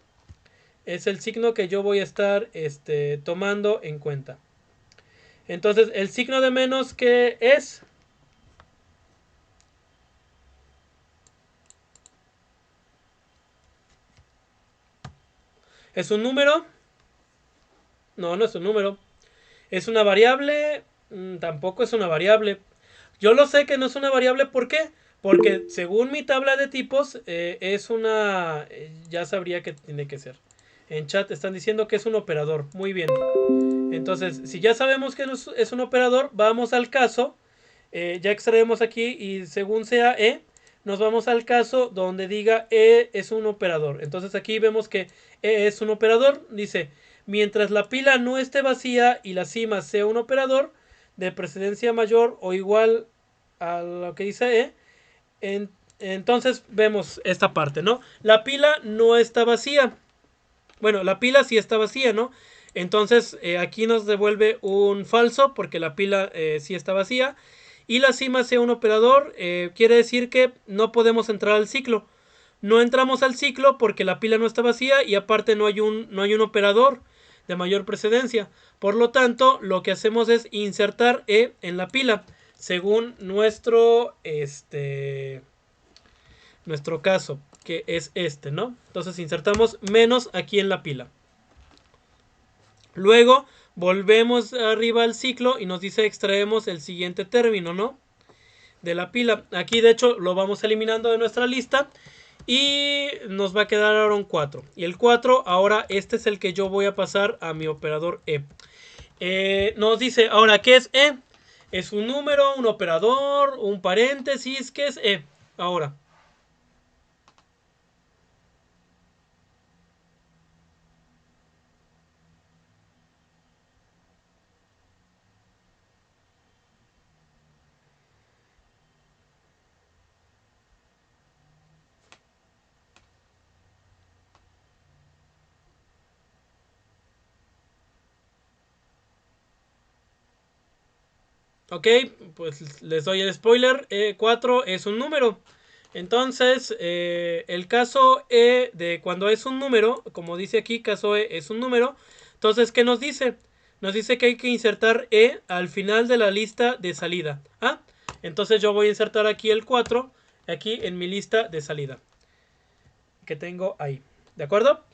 Es el signo que yo voy a estar tomando en cuenta. Entonces, el signo de menos, ¿qué es? ¿Es un número? No, no es un número. ¿Es una variable? Tampoco es una variable. Yo lo sé que no es una variable, ¿por qué? Porque según mi tabla de tipos es una... ya sabría que tiene que ser. En chat están diciendo que es un operador. Muy bien. Entonces, si ya sabemos que es un operador, vamos al caso Ya extraemos aquí y según sea E, nos vamos al caso donde diga E es un operador. Entonces aquí vemos que E es un operador. Dice, mientras la pila no esté vacía y la cima sea un operador de precedencia mayor o igual a lo que dice E, entonces vemos esta parte, ¿no? La pila no está vacía. Bueno, la pila sí está vacía, ¿no? Entonces aquí nos devuelve un falso porque la pila sí está vacía. Y la cima sea un operador, quiere decir que no podemos entrar al ciclo. No entramos al ciclo porque la pila no está vacía y aparte no hay un operador de mayor precedencia. Por lo tanto, lo que hacemos es insertar E en la pila según nuestro caso, que es este, ¿no? Entonces insertamos menos aquí en la pila. Luego volvemos arriba al ciclo y nos dice extraemos el siguiente término, ¿no? De la pila. Aquí de hecho lo vamos eliminando de nuestra lista y nos va a quedar ahora un 4. Y el 4 ahora este es el que yo voy a pasar a mi operador E. Nos dice ahora ¿qué es E? Es un número, un operador, un paréntesis. ¿Qué es E? Ahora. Ok, pues les doy el spoiler. 4 es un número. Entonces, el caso E de cuando es un número, como dice aquí, caso E es un número. Entonces, ¿qué nos dice? Nos dice que hay que insertar E al final de la lista de salida. ¿Ah? Entonces yo voy a insertar aquí el 4, aquí en mi lista de salida. Que tengo ahí. ¿De acuerdo?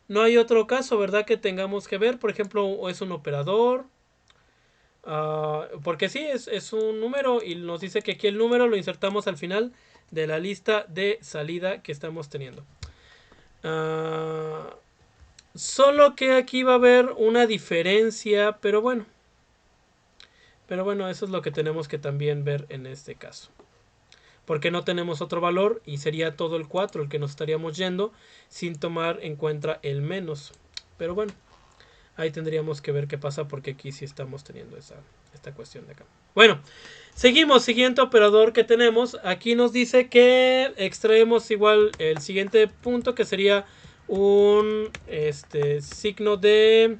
No hay otro caso, ¿verdad? Que tengamos que ver. Por ejemplo, es un operador. Porque sí, es un número y nos dice que aquí el número lo insertamos al final de la lista de salida que estamos teniendo. Solo que aquí va a haber una diferencia, pero bueno. Pero bueno, eso es lo que tenemos que también ver en este caso. Porque no tenemos otro valor y sería todo el 4 el que nos estaríamos yendo sin tomar en cuenta el menos. Pero bueno, ahí tendríamos que ver qué pasa porque aquí sí estamos teniendo esta cuestión de acá. Bueno, seguimos. Siguiente operador que tenemos. Aquí nos dice que extraemos igual el siguiente punto que sería un signo de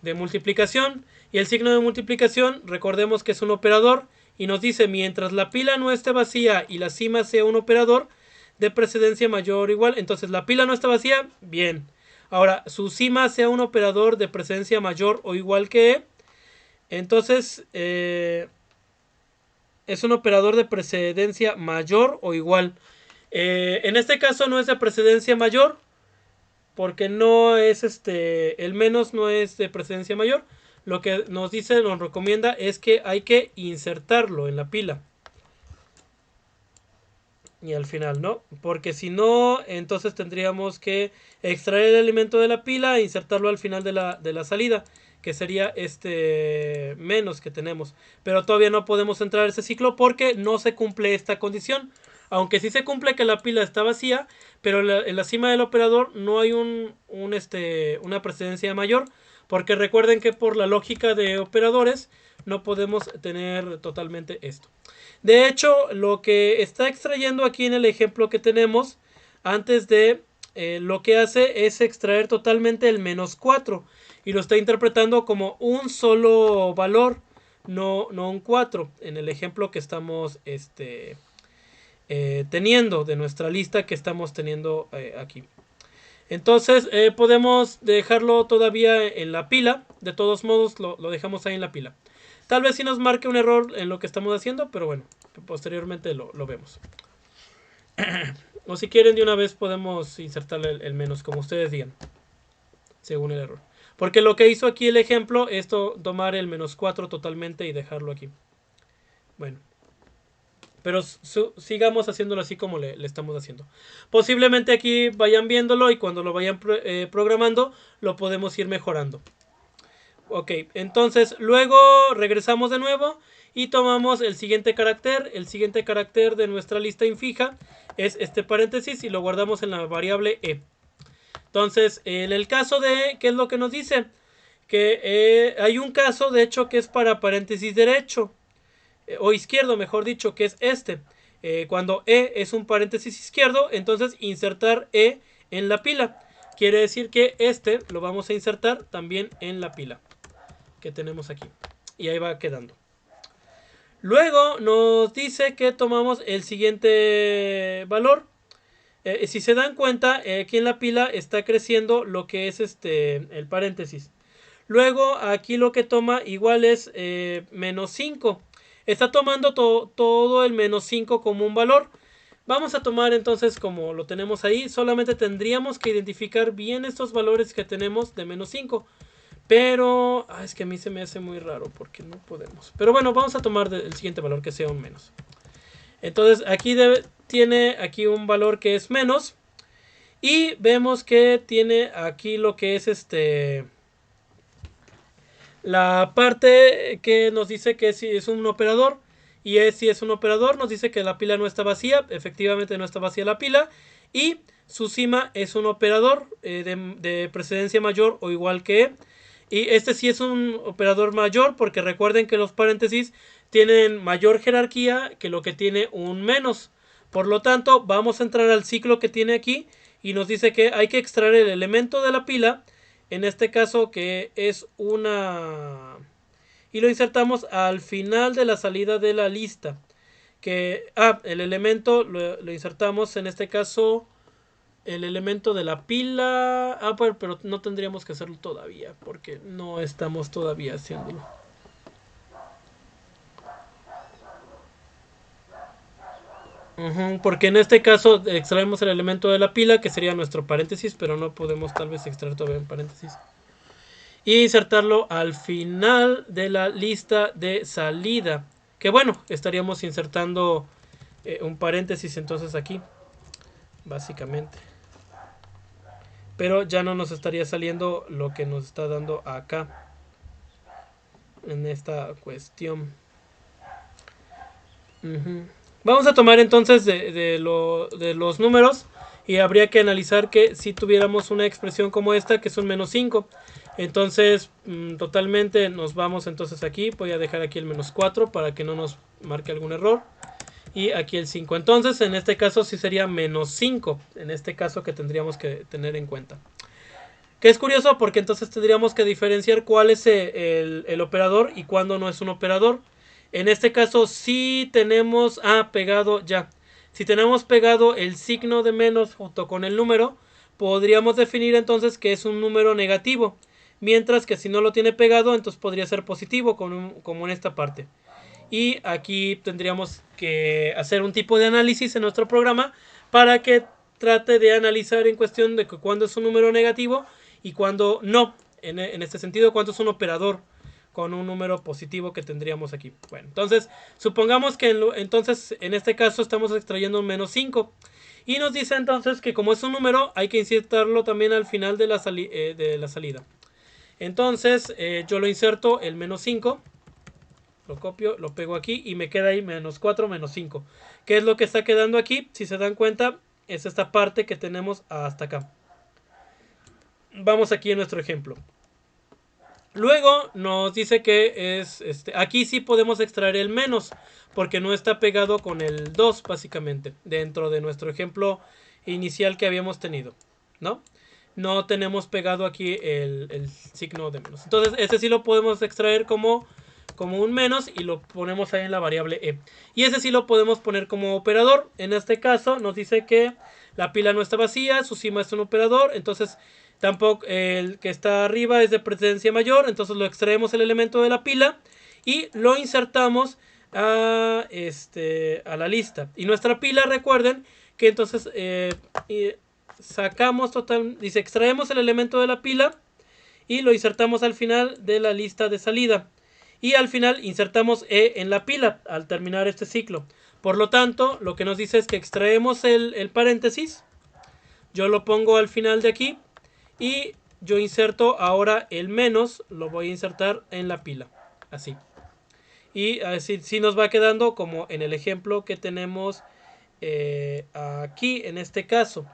multiplicación. Y el signo de multiplicación, recordemos que es un operador. Y nos dice, mientras la pila no esté vacía y la cima sea un operador de precedencia mayor o igual. Entonces la pila no está vacía, bien. Ahora, su cima sea un operador de precedencia mayor o igual que E. Entonces, es un operador de precedencia mayor o igual. En este caso no es de precedencia mayor, porque no es el menos no es de precedencia mayor. Lo que nos dice, nos recomienda es que hay que insertarlo en la pila. Y al final, ¿no? Porque si no, entonces tendríamos que extraer el elemento de la pila e insertarlo al final de la salida, que sería menos que tenemos. Pero todavía no podemos entrar a ese ciclo porque no se cumple esta condición. Aunque sí se cumple que la pila está vacía, pero en la cima del operador no hay una precedencia mayor. Porque recuerden que por la lógica de operadores no podemos tener totalmente esto. De hecho, lo que está extrayendo aquí en el ejemplo que tenemos, antes de lo que hace es extraer totalmente el menos 4. Y lo está interpretando como un solo valor, no un 4. En el ejemplo que estamos teniendo de nuestra lista que estamos teniendo aquí. Entonces podemos dejarlo todavía en la pila. De todos modos lo dejamos ahí en la pila. Tal vez sí nos marque un error en lo que estamos haciendo, pero bueno, posteriormente lo vemos. O si quieren de una vez podemos insertarle el menos, como ustedes digan, según el error. Porque lo que hizo aquí el ejemplo es tomar el menos 4 totalmente y dejarlo aquí. Bueno. Pero sigamos haciéndolo así como le estamos haciendo. Posiblemente aquí vayan viéndolo y cuando lo vayan programando lo podemos ir mejorando. Ok, entonces luego regresamos de nuevo y tomamos el siguiente carácter. El siguiente carácter de nuestra lista infija es este paréntesis y lo guardamos en la variable e. Entonces, en el caso de, ¿qué es lo que nos dice? Que hay un caso, de hecho, que es para paréntesis derecho, o izquierdo, mejor dicho, que es este. Cuando e es un paréntesis izquierdo, entonces insertar e en la pila. Quiere decir que este lo vamos a insertar también en la pila que tenemos aquí. Y ahí va quedando. Luego nos dice que tomamos el siguiente valor. Si se dan cuenta, aquí en la pila está creciendo lo que es el paréntesis. Luego aquí lo que toma igual es menos 5. Está tomando todo el menos 5 como un valor. Vamos a tomar entonces como lo tenemos ahí. Solamente tendríamos que identificar bien estos valores que tenemos de menos 5. Pero es que a mí se me hace muy raro porque no podemos. Pero bueno, vamos a tomar el siguiente valor que sea un menos. Entonces aquí tiene aquí un valor que es menos. Y vemos que tiene aquí lo que es la parte que nos dice que si es un operador. Y si es un operador nos dice que la pila no está vacía. Efectivamente no está vacía la pila. Y su cima es un operador de precedencia mayor o igual que E. Y este sí es un operador mayor porque recuerden que los paréntesis tienen mayor jerarquía que lo que tiene un menos. Por lo tanto, vamos a entrar al ciclo que tiene aquí y nos dice que hay que extraer el elemento de la pila, en este caso que es una... y lo insertamos al final de la salida de la lista. El elemento lo insertamos en este caso... el elemento de la pila. Pero no tendríamos que hacerlo todavía, porque no estamos todavía haciéndolo. Porque en este caso extraemos el elemento de la pila, que sería nuestro paréntesis, pero no podemos tal vez extraer todavía un paréntesis. Y insertarlo al final de la lista de salida. Que bueno, estaríamos insertando un paréntesis entonces aquí, básicamente. Pero ya no nos estaría saliendo lo que nos está dando acá en esta cuestión. Vamos a tomar entonces de los números. Y habría que analizar que si tuviéramos una expresión como esta, que es un menos 5. Entonces totalmente nos vamos entonces aquí. Voy a dejar aquí el menos 4 para que no nos marque algún error. Y aquí el 5. Entonces en este caso sí sería menos 5. En este caso que tendríamos que tener en cuenta. Que es curioso porque entonces tendríamos que diferenciar cuál es el operador y cuándo no es un operador. En este caso sí tenemos pegado ya. Si tenemos pegado el signo de menos junto con el número, podríamos definir entonces que es un número negativo. Mientras que si no lo tiene pegado, entonces podría ser positivo como en esta parte. Y aquí tendríamos que hacer un tipo de análisis en nuestro programa para que trate de analizar en cuestión de cuándo es un número negativo y cuándo no. En este sentido, cuándo es un operador con un número positivo que tendríamos aquí. Bueno, entonces supongamos que en este caso estamos extrayendo un menos 5. Y nos dice entonces que como es un número hay que insertarlo también al final de la salida. Entonces yo lo inserto el menos 5. Lo copio, lo pego aquí y me queda ahí menos 4, menos 5. ¿Qué es lo que está quedando aquí? Si se dan cuenta, es esta parte que tenemos hasta acá. Vamos aquí en nuestro ejemplo. Luego nos dice que es aquí sí podemos extraer el menos, porque no está pegado con el 2 básicamente, dentro de nuestro ejemplo inicial que habíamos tenido, ¿no? No tenemos pegado aquí el signo de menos. Entonces este sí lo podemos extraer como un menos y lo ponemos ahí en la variable e. Y ese sí lo podemos poner como operador. En este caso nos dice que la pila no está vacía, su cima es un operador, entonces tampoco el que está arriba es de precedencia mayor, entonces lo extraemos el elemento de la pila y lo insertamos a la lista. Y nuestra pila, recuerden que entonces extraemos el elemento de la pila y lo insertamos al final de la lista de salida. Y al final insertamos E en la pila al terminar este ciclo. Por lo tanto, lo que nos dice es que extraemos el paréntesis. Yo lo pongo al final de aquí. Y yo inserto ahora el menos, lo voy a insertar en la pila, así. Y así sí nos va quedando como en el ejemplo que tenemos aquí en este caso.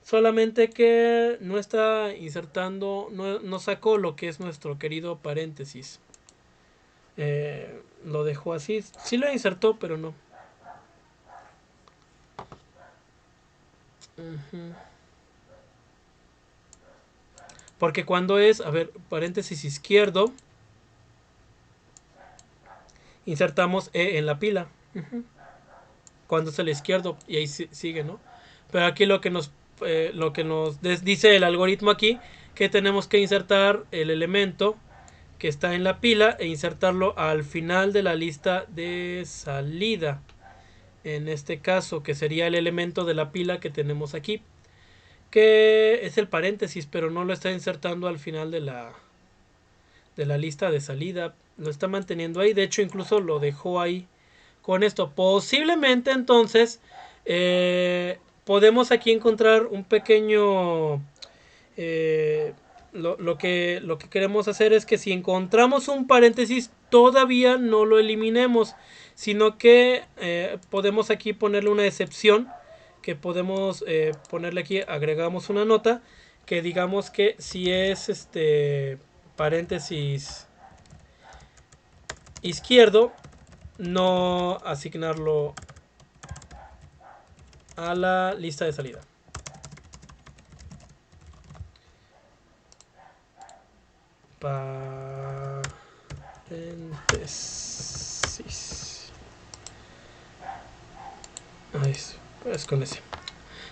Solamente que no está insertando, no sacó lo que es nuestro querido paréntesis. Lo dejó así. Sí lo insertó, pero no. Porque cuando es, a ver, paréntesis izquierdo, insertamos E en la pila. Cuando es el izquierdo, y ahí sigue, ¿no? Pero aquí lo que nos dice el algoritmo aquí, que tenemos que insertar el elemento que está en la pila e insertarlo al final de la lista de salida. En este caso, que sería el elemento de la pila que tenemos aquí, que es el paréntesis, pero no lo está insertando al final de la lista de salida. Lo está manteniendo ahí. De hecho, incluso lo dejó ahí con esto. Posiblemente entonces podemos aquí encontrar un pequeño lo que queremos hacer es que si encontramos un paréntesis todavía no lo eliminemos, sino que podemos aquí ponerle una excepción, que podemos ponerle aquí, agregamos una nota que digamos que si es paréntesis izquierdo, no asignarlo a la lista de salida. Paréntesis. Ahí es con ese.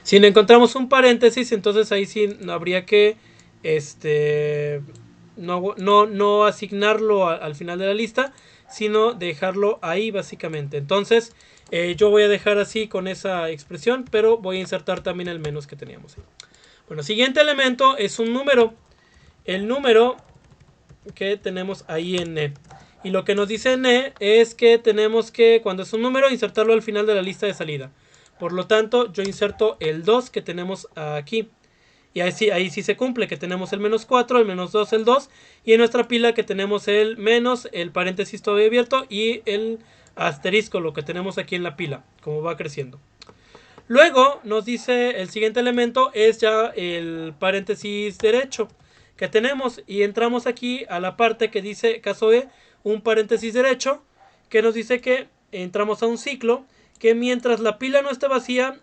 Si encontramos un paréntesis, entonces ahí sí habría que no asignarlo al final de la lista, sino dejarlo ahí básicamente. Entonces yo voy a dejar así con esa expresión, pero voy a insertar también el menos que teníamos ahí. Bueno, siguiente elemento es un número. El número que tenemos ahí en E. Y lo que nos dice en E es que tenemos que, cuando es un número, insertarlo al final de la lista de salida. Por lo tanto, yo inserto el 2 que tenemos aquí. Y ahí sí se cumple, que tenemos el menos 4, el menos 2, el 2. Y en nuestra pila que tenemos el menos, el paréntesis todavía abierto y el asterisco, lo que tenemos aquí en la pila, como va creciendo. Luego nos dice el siguiente elemento es ya el paréntesis derecho que tenemos. Y entramos aquí a la parte que dice, caso E, un paréntesis derecho, que nos dice que entramos a un ciclo, que mientras la pila no está vacía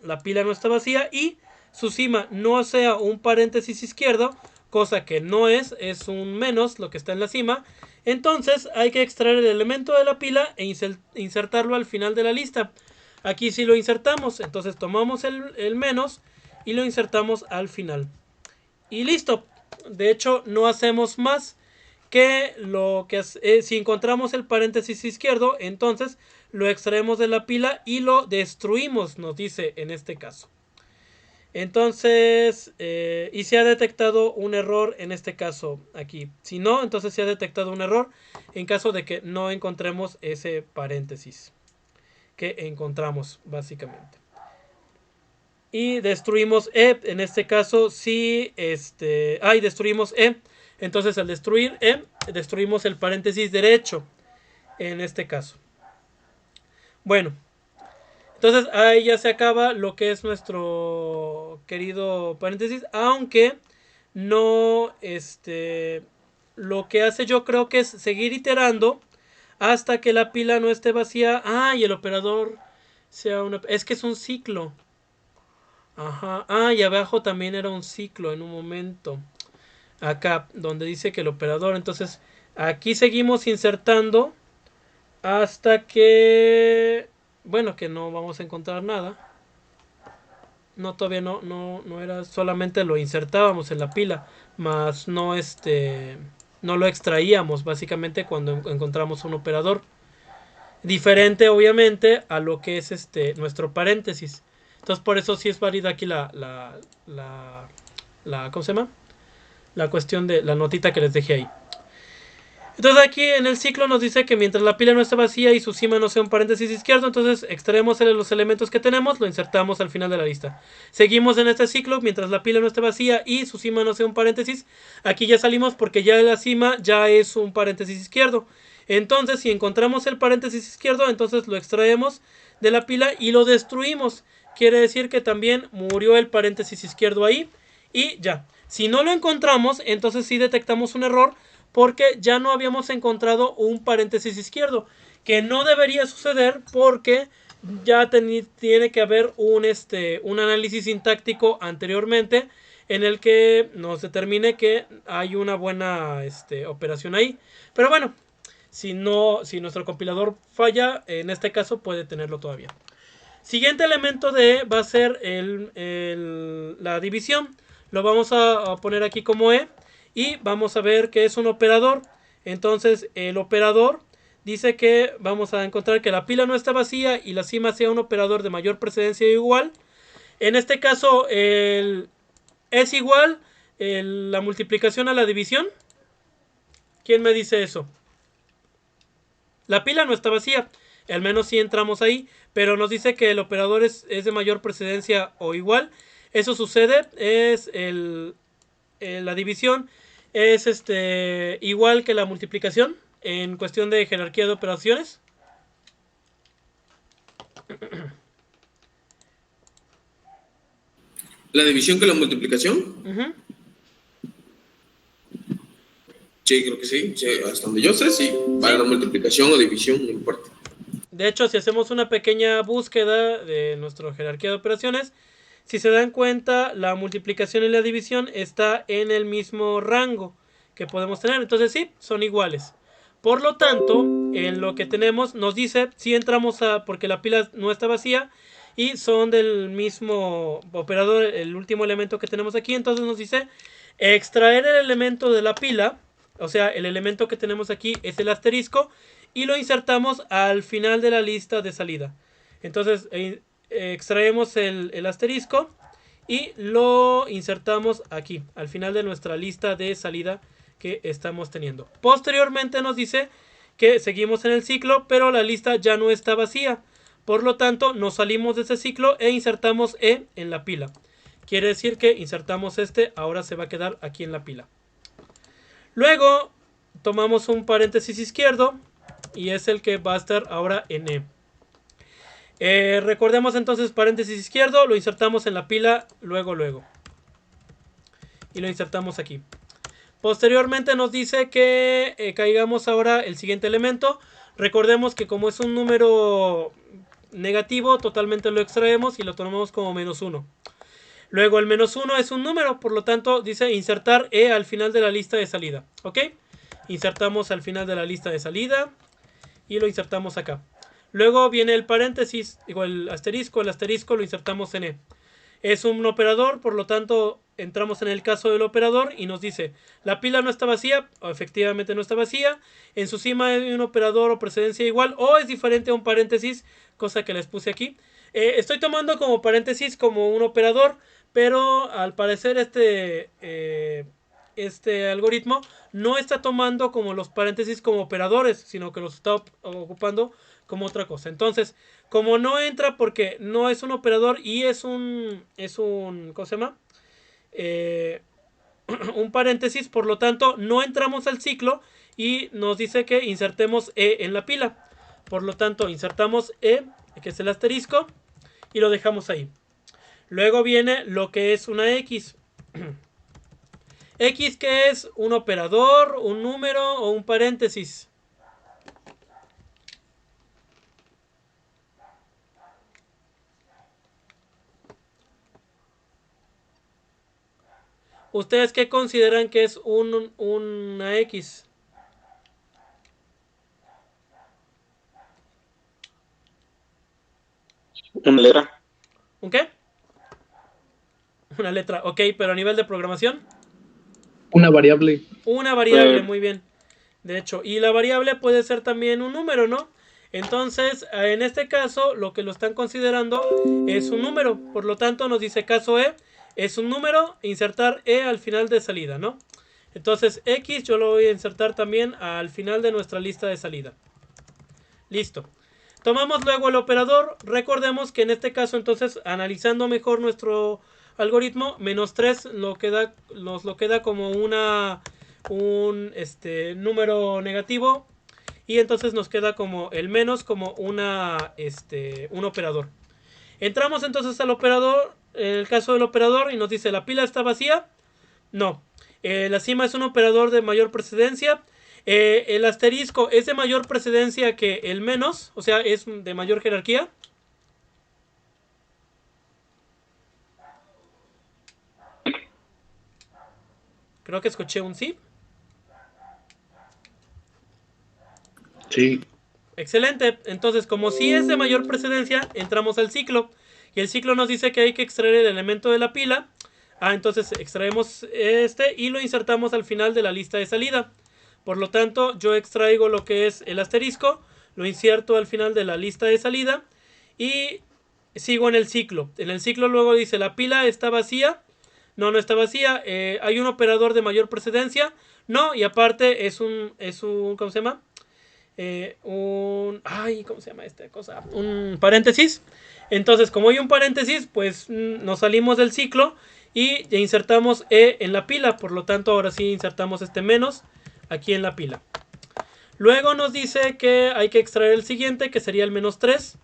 y su cima no sea un paréntesis izquierdo, cosa que no es un menos lo que está en la cima, entonces hay que extraer el elemento de la pila e insertarlo al final de la lista. Aquí sí lo insertamos, entonces tomamos el menos y lo insertamos al final. Y listo. De hecho, no hacemos más que lo que si encontramos el paréntesis izquierdo, entonces lo extraemos de la pila y lo destruimos, nos dice en este caso. Entonces, y se ha detectado un error en este caso aquí. Si no, entonces se ha detectado un error en caso de que no encontremos ese paréntesis que encontramos básicamente. Y destruimos E, en este caso si destruimos E. Entonces al destruir E, destruimos el paréntesis derecho en este caso. Bueno, entonces ahí ya se acaba lo que es nuestro querido paréntesis, aunque no lo que hace yo creo que es seguir iterando hasta que la pila no esté vacía. Y el operador sea es que es un ciclo. Ajá. Y abajo también era un ciclo en un momento. Acá, donde dice que el operador. Entonces, aquí seguimos insertando hasta que... Bueno, que no vamos a encontrar nada. No, todavía no era... Solamente lo insertábamos en la pila. Más no no lo extraíamos básicamente cuando encontramos un operador. Diferente, obviamente, a lo que es nuestro paréntesis. Entonces por eso sí es válida aquí ¿cómo se llama? La cuestión de la notita que les dejé ahí. Entonces aquí en el ciclo nos dice que mientras la pila no esté vacía y su cima no sea un paréntesis izquierdo, entonces extraemos los elementos que tenemos, lo insertamos al final de la lista. Seguimos en este ciclo mientras la pila no esté vacía y su cima no sea un paréntesis. Aquí ya salimos porque ya la cima ya es un paréntesis izquierdo. Entonces si encontramos el paréntesis izquierdo, entonces lo extraemos de la pila y lo destruimos. Quiere decir que también murió el paréntesis izquierdo ahí y ya. Si no lo encontramos, entonces sí detectamos un error, porque ya no habíamos encontrado un paréntesis izquierdo, que no debería suceder porque ya tiene que haber un análisis sintáctico anteriormente en el que nos determine que hay una buena operación ahí. Pero bueno, si nuestro compilador falla, en este caso puede tenerlo todavía. Siguiente elemento va a ser la división. Lo vamos a poner aquí como E. Y vamos a ver que es un operador. Entonces el operador dice que vamos a encontrar que la pila no está vacía y la cima sea un operador de mayor precedencia o igual. En este caso es igual la multiplicación a la división. ¿Quién me dice eso? La pila no está vacía. Al menos si entramos ahí. Pero nos dice que el operador es de mayor precedencia o igual. Eso sucede. Es la división. Es igual que la multiplicación en cuestión de jerarquía de operaciones. ¿La división que la multiplicación? Sí, creo que sí. Hasta donde yo sé, sí. Para la multiplicación o división, no importa. De hecho, si hacemos una pequeña búsqueda de nuestra jerarquía de operaciones, si se dan cuenta, la multiplicación y la división está en el mismo rango que podemos tener. Entonces sí, son iguales. Por lo tanto, en lo que tenemos nos dice, si entramos porque la pila no está vacía y son del mismo operador, el último elemento que tenemos aquí, entonces nos dice extraer el elemento de la pila, o sea, el elemento que tenemos aquí es el asterisco, y lo insertamos al final de la lista de salida. Entonces extraemos el asterisco y lo insertamos aquí, al final de nuestra lista de salida que estamos teniendo. Posteriormente nos dice que seguimos en el ciclo, pero la lista ya no está vacía. Por lo tanto, nos salimos de ese ciclo e insertamos E en la pila. Quiere decir que insertamos ahora se va a quedar aquí en la pila. Luego tomamos un paréntesis izquierdo y es el que va a estar ahora en E. Recordemos entonces paréntesis izquierdo, lo insertamos en la pila luego. Y lo insertamos aquí. Posteriormente nos dice que caigamos ahora el siguiente elemento. Recordemos que como es un número negativo, totalmente lo extraemos y lo tomamos como -1. Luego el -1 es un número, por lo tanto dice insertar E al final de la lista de salida. ¿Ok? Insertamos al final de la lista de salida y lo insertamos acá. Luego viene el paréntesis, digo el asterisco lo insertamos en E. Es un operador, por lo tanto entramos en el caso del operador y nos dice la pila no está vacía, o efectivamente no está vacía, en su cima hay un operador o precedencia igual o es diferente a un paréntesis, cosa que les puse aquí. Estoy tomando como paréntesis como un operador, pero al parecer este algoritmo no está tomando como los paréntesis como operadores, sino que los está ocupando como otra cosa. Entonces, como no entra porque no es un operador y es un ¿cómo se llama? Un paréntesis, por lo tanto no entramos al ciclo y nos dice que insertemos E en la pila. Por lo tanto insertamos E, que es el asterisco, y lo dejamos ahí. Luego viene lo que es una X. X, que es un operador, un número o un paréntesis. ¿Ustedes qué consideran que es una X? Una letra. ¿Un qué? Una letra, ok, pero a nivel de programación. Una variable. Una variable, muy bien. De hecho, y la variable puede ser también un número, ¿no? Entonces, en este caso, lo que lo están considerando es un número. Por lo tanto, nos dice caso E, es un número, insertar E al final de salida, ¿no? Entonces X yo lo voy a insertar también al final de nuestra lista de salida. Listo. Tomamos luego el operador. Recordemos que en este caso entonces, analizando mejor nuestro algoritmo, -3 nos lo queda como un número negativo. Y entonces nos queda como el menos como un operador. Entramos entonces al operador, en el caso del operador, y nos dice: ¿la pila está vacía? No. La cima es un operador de mayor precedencia. El asterisco es de mayor precedencia que el menos, o sea, es de mayor jerarquía. Creo que escuché un sí. Sí. Excelente. Entonces, como sí es de mayor precedencia, entramos al ciclo. Y el ciclo nos dice que hay que extraer el elemento de la pila. Entonces extraemos y lo insertamos al final de la lista de salida. Por lo tanto, yo extraigo lo que es el asterisco, lo inserto al final de la lista de salida y sigo en el ciclo. En el ciclo luego dice: ¿la pila está vacía? No, no está vacía. ¿Hay un operador de mayor precedencia? No, y aparte es un ¿cómo se llama? ¿Cómo se llama esta cosa? Un paréntesis. Entonces, como hay un paréntesis, pues nos salimos del ciclo y ya insertamos E en la pila. Por lo tanto, ahora sí insertamos este menos aquí en la pila. Luego nos dice que hay que extraer el siguiente, que sería el -3.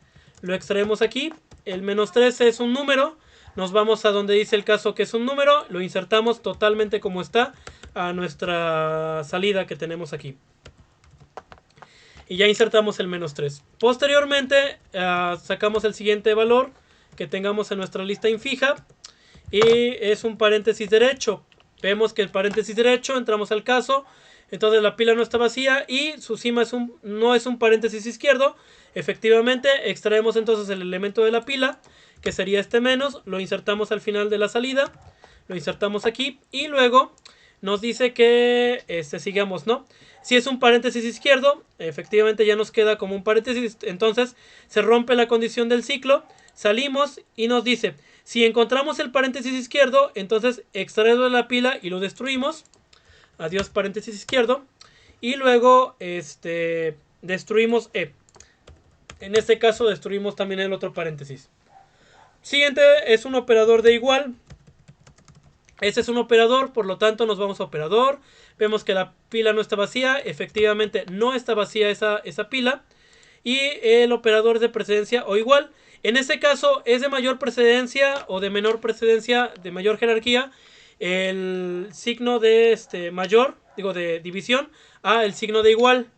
Lo extraemos aquí. El -3 es un número. Nos vamos a donde dice el caso que es un número. Lo insertamos totalmente como está a nuestra salida que tenemos aquí. Y ya insertamos el -3. Posteriormente sacamos el siguiente valor que tengamos en nuestra lista infija. Y es un paréntesis derecho. Vemos que el paréntesis derecho, entramos al caso. Entonces la pila no está vacía y su cima no es un paréntesis izquierdo. Efectivamente, extraemos entonces el elemento de la pila, que sería este menos. Lo insertamos al final de la salida. Lo insertamos aquí. Y luego nos dice que sigamos, ¿no? Si es un paréntesis izquierdo, efectivamente ya nos queda como un paréntesis. Entonces se rompe la condición del ciclo. Salimos y nos dice: si encontramos el paréntesis izquierdo, entonces extraemos de la pila y lo destruimos. Adiós paréntesis izquierdo. Y luego destruimos E. En este caso destruimos también el otro paréntesis. Siguiente es un operador de igual. Este es un operador, por lo tanto nos vamos a operador. Vemos que la pila no está vacía. Efectivamente no está vacía esa pila. Y el operador de precedencia o igual. En este caso es de mayor precedencia o de menor precedencia, de mayor jerarquía, el signo de mayor, de división, a el signo de igual.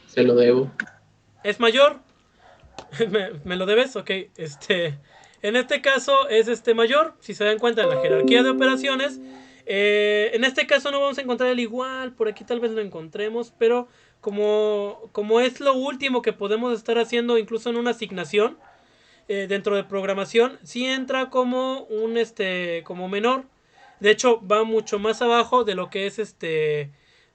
Se lo debo. ¿Es mayor? ¿Me lo debes? Ok. En este caso es mayor. Si se dan cuenta en la jerarquía de operaciones. En este caso no vamos a encontrar el igual. Por aquí tal vez lo encontremos. Pero como es lo último que podemos estar haciendo incluso en una asignación dentro de programación, sí entra como como menor. De hecho va mucho más abajo de lo que es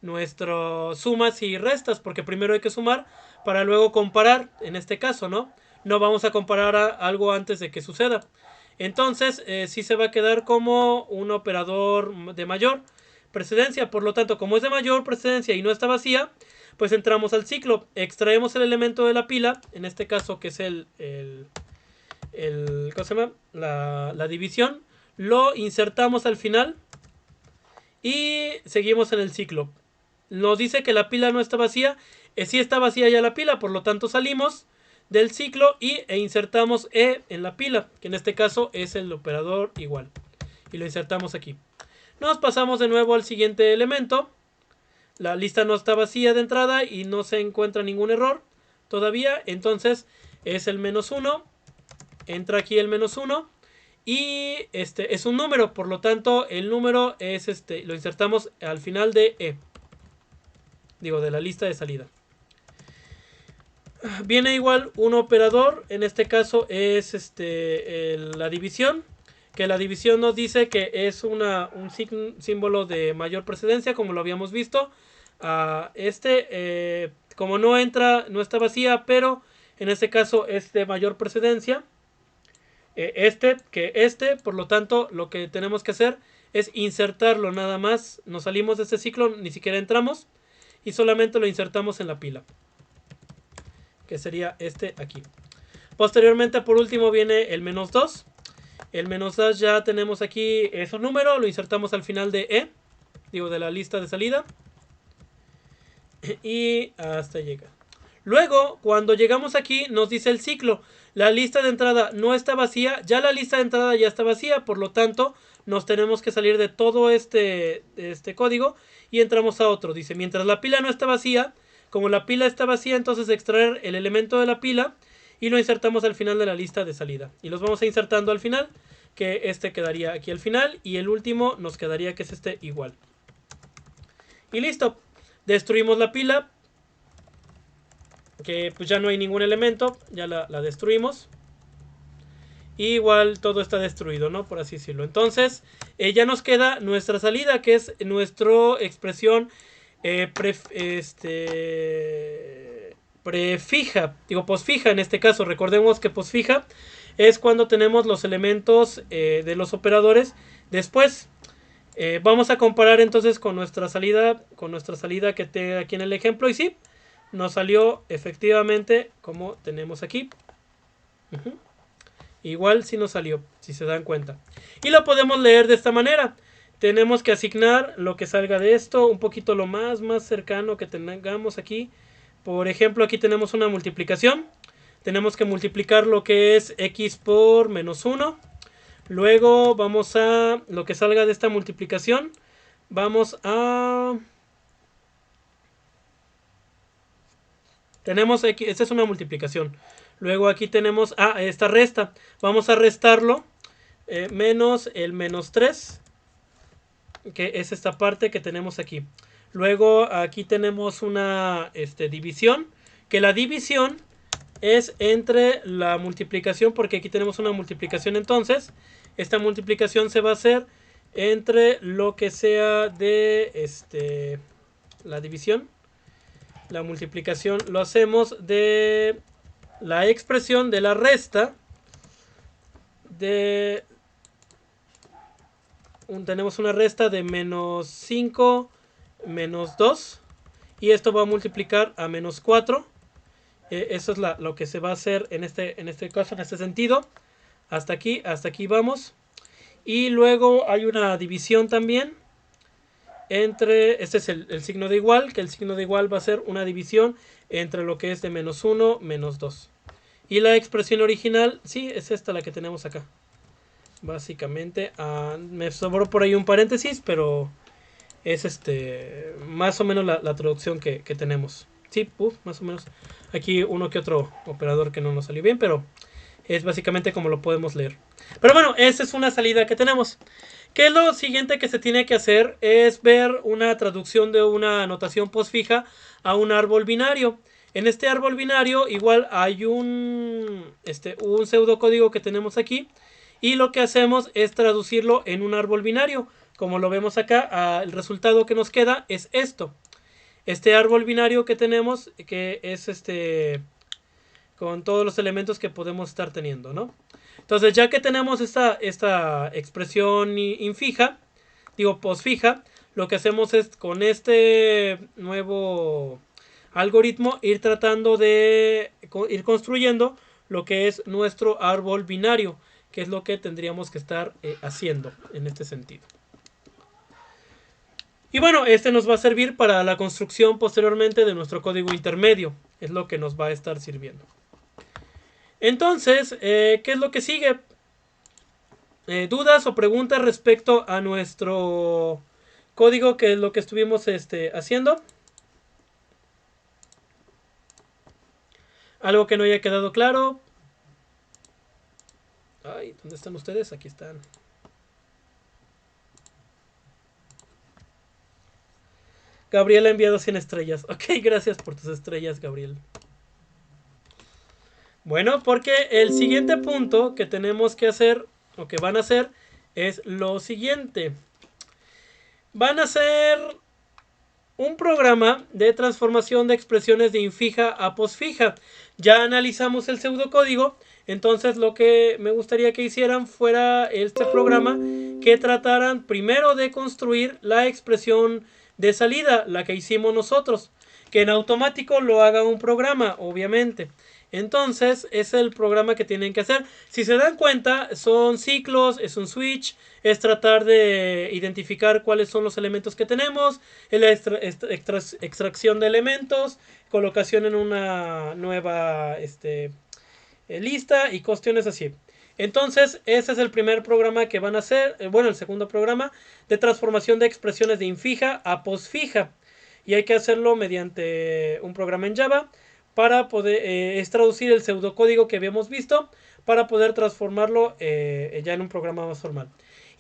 nuestro sumas y restas, porque primero hay que sumar para luego comparar. En este caso no vamos a comparar algo antes de que suceda. Entonces sí se va a quedar como un operador de mayor precedencia. Por lo tanto, como es de mayor precedencia y no está vacía, pues entramos al ciclo, extraemos el elemento de la pila, en este caso que es ¿cómo se llama? La división, lo insertamos al final y seguimos en el ciclo. Nos dice que la pila no está vacía. Sí está vacía ya la pila, por lo tanto salimos del ciclo e insertamos E en la pila, que en este caso es el operador igual. Y lo insertamos aquí. Nos pasamos de nuevo al siguiente elemento. La lista no está vacía de entrada y no se encuentra ningún error todavía. Entonces es el -1. Entra aquí el -1. Y es un número, por lo tanto el número es lo insertamos al final de E. De la lista de salida. Viene igual un operador, en este caso es la división, que la división nos dice que es un símbolo de mayor precedencia, como lo habíamos visto. Como no está vacía, pero En este caso es de mayor precedencia. Por lo tanto, lo que tenemos que hacer es insertarlo nada más. Nos salimos de este ciclo, ni siquiera entramos. Y solamente lo insertamos en la pila. Que sería este aquí. Posteriormente, por último, viene el menos 2. El menos 2 ya tenemos aquí esos números. Lo insertamos al final de E. Digo, de la lista de salida. Y hasta llega. Luego, cuando llegamos aquí, nos dice el ciclo. La lista de entrada no está vacía. Ya la lista de entrada ya está vacía. Por lo tanto, nos tenemos que salir de todo este código. Y entramos a otro. Dice, mientras la pila no está vacía. Como la pila está vacía, entonces extraer el elemento de la pila. Y lo insertamos al final de la lista de salida. Y los vamos a insertando al final. Que este quedaría aquí al final. Y el último nos quedaría que es este igual. Y listo. Destruimos la pila. Que pues ya no hay ningún elemento. Ya la destruimos. Y igual todo está destruido, ¿no? Por así decirlo. Entonces ya nos queda nuestra salida. Que es nuestra expresión prefija. Digo posfija en este caso. Recordemos que posfija es cuando tenemos los elementos de los operadores después. Vamos a comparar entonces con nuestra salida que tengo aquí en el ejemplo. Y sí, nos salió efectivamente como tenemos aquí. Igual sí nos salió, si se dan cuenta. Y lo podemos leer de esta manera. Tenemos que asignar lo que salga de esto, un poquito lo más cercano que tengamos aquí. Por ejemplo, aquí tenemos una multiplicación. Tenemos que multiplicar lo que es x por menos 1. Luego vamos a lo que salga de esta multiplicación. Vamos a... Tenemos aquí, esta es una multiplicación. Luego aquí tenemos esta resta. Vamos a restarlo. Menos el menos 3. Que es esta parte que tenemos aquí. Luego aquí tenemos una división. Que la división es entre la multiplicación. Porque aquí tenemos una multiplicación entonces. Esta multiplicación se va a hacer entre lo que sea de la división. La multiplicación lo hacemos de la expresión de la resta de... Tenemos una resta de menos 5 menos 2. Y esto va a multiplicar a menos 4. Eso es lo que se va a hacer en este caso, en este sentido. Hasta aquí vamos. Y luego hay una división también. Este es el signo de igual. Que el signo de igual va a ser una división entre lo que es de menos 1 menos 2. Y la expresión original, sí, es esta la que tenemos acá. Básicamente, me sobró por ahí un paréntesis, pero es más o menos la traducción que tenemos. Sí, más o menos. Aquí uno que otro operador que no nos salió bien, pero es básicamente como lo podemos leer. Pero bueno, esa es una salida que tenemos. Que lo siguiente que se tiene que hacer es ver una traducción de una notación postfija a un árbol binario. En este árbol binario igual hay un pseudocódigo que tenemos aquí. Y lo que hacemos es traducirlo en un árbol binario. Como lo vemos acá, el resultado que nos queda es esto. Este árbol binario que tenemos, que es con todos los elementos que podemos estar teniendo, ¿no? Entonces, ya que tenemos esta expresión infija, digo posfija, lo que hacemos es con este nuevo algoritmo ir tratando de ir construyendo lo que es nuestro árbol binario, que es lo que tendríamos que estar haciendo en este sentido. Y bueno, nos va a servir para la construcción posteriormente de nuestro código intermedio. Es lo que nos va a estar sirviendo. Entonces, ¿qué es lo que sigue? ¿Dudas o preguntas respecto a nuestro código, que es lo que estuvimos haciendo? ¿Algo que no haya quedado claro? Ay, ¿dónde están ustedes? Aquí están. Gabriel ha enviado 100 estrellas. Ok, gracias por tus estrellas, Gabriel. Bueno, porque el siguiente punto que tenemos que hacer, o que van a hacer, es lo siguiente. Van a hacer un programa de transformación de expresiones de infija a posfija. Ya analizamos el pseudocódigo, entonces lo que me gustaría que hicieran fuera este programa que trataran primero de construir la expresión de salida, la que hicimos nosotros, que en automático lo haga un programa, obviamente. Entonces es el programa que tienen que hacer. Si se dan cuenta, son ciclos, es un switch, es tratar de identificar cuáles son los elementos que tenemos, es la extracción de elementos, colocación en una nueva lista y cuestiones así. Entonces, ese es el primer programa que van a hacer, bueno, el segundo programa de transformación de expresiones de infija a posfija. Y hay que hacerlo mediante un programa en Java para poder es traducir el pseudocódigo que habíamos visto para poder transformarlo ya en un programa más formal.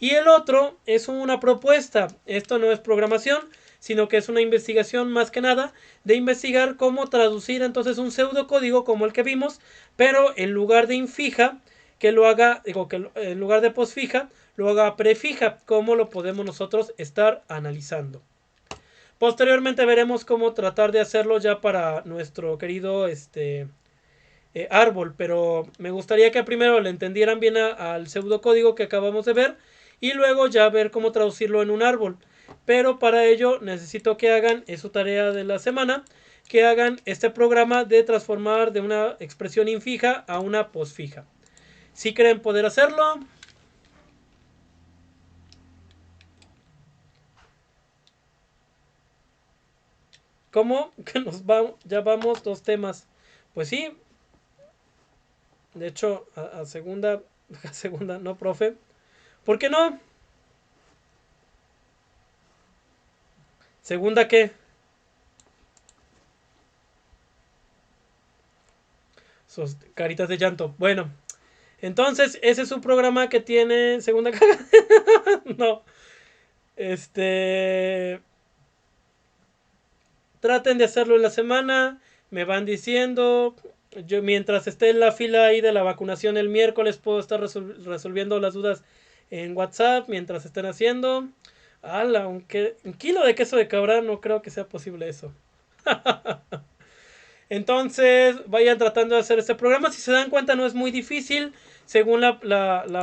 Y el otro es una propuesta. Esto no es programación, sino que es una investigación más que nada de investigar cómo traducir entonces un pseudocódigo como el que vimos, pero en lugar de infija, que lo haga, digo, que en lugar de posfija, lo haga prefija, como lo podemos nosotros estar analizando. Posteriormente veremos cómo tratar de hacerlo ya para nuestro querido árbol, pero me gustaría que primero le entendieran bien al pseudocódigo que acabamos de ver y luego ya ver cómo traducirlo en un árbol. Pero para ello necesito que hagan, es su tarea de la semana, que hagan este programa de transformar de una expresión infija a una posfija. Si creen poder hacerlo. ¿Cómo? Que ya vamos 2 temas. Pues sí. De hecho, a segunda, no, profe. ¿Por qué no? ¿Segunda qué? Sus caritas de llanto. Bueno, entonces ese es un programa que tiene segunda caja. No. Traten de hacerlo en la semana. Me van diciendo. Yo mientras esté en la fila ahí de la vacunación el miércoles puedo estar resolviendo las dudas en WhatsApp mientras estén haciendo. ¡Hala! Aunque un kilo de queso de cabra no creo que sea posible eso. Entonces vayan tratando de hacer este programa. Si se dan cuenta no es muy difícil. Según la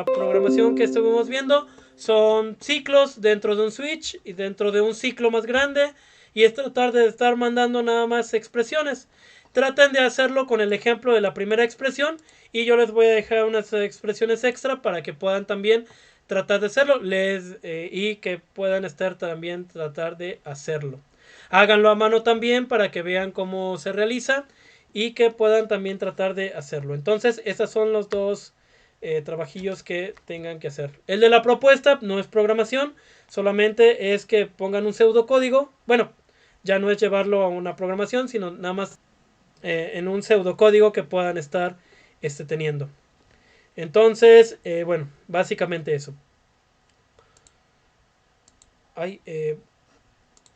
programación que estuvimos viendo, son ciclos dentro de un switch y dentro de un ciclo más grande. Y es tratar de estar mandando nada más expresiones. Traten de hacerlo con el ejemplo de la primera expresión. Y yo les voy a dejar unas expresiones extra para que puedan también tratar de hacerlo. Y que puedan estar también tratar de hacerlo. Háganlo a mano también para que vean cómo se realiza y que puedan también tratar de hacerlo. Entonces, esos son los dos trabajillos que tengan que hacer. El de la propuesta no es programación, solamente es que pongan un pseudocódigo. Bueno, ya no es llevarlo a una programación, sino nada más en un pseudocódigo que puedan estar teniendo. Entonces, bueno, básicamente eso.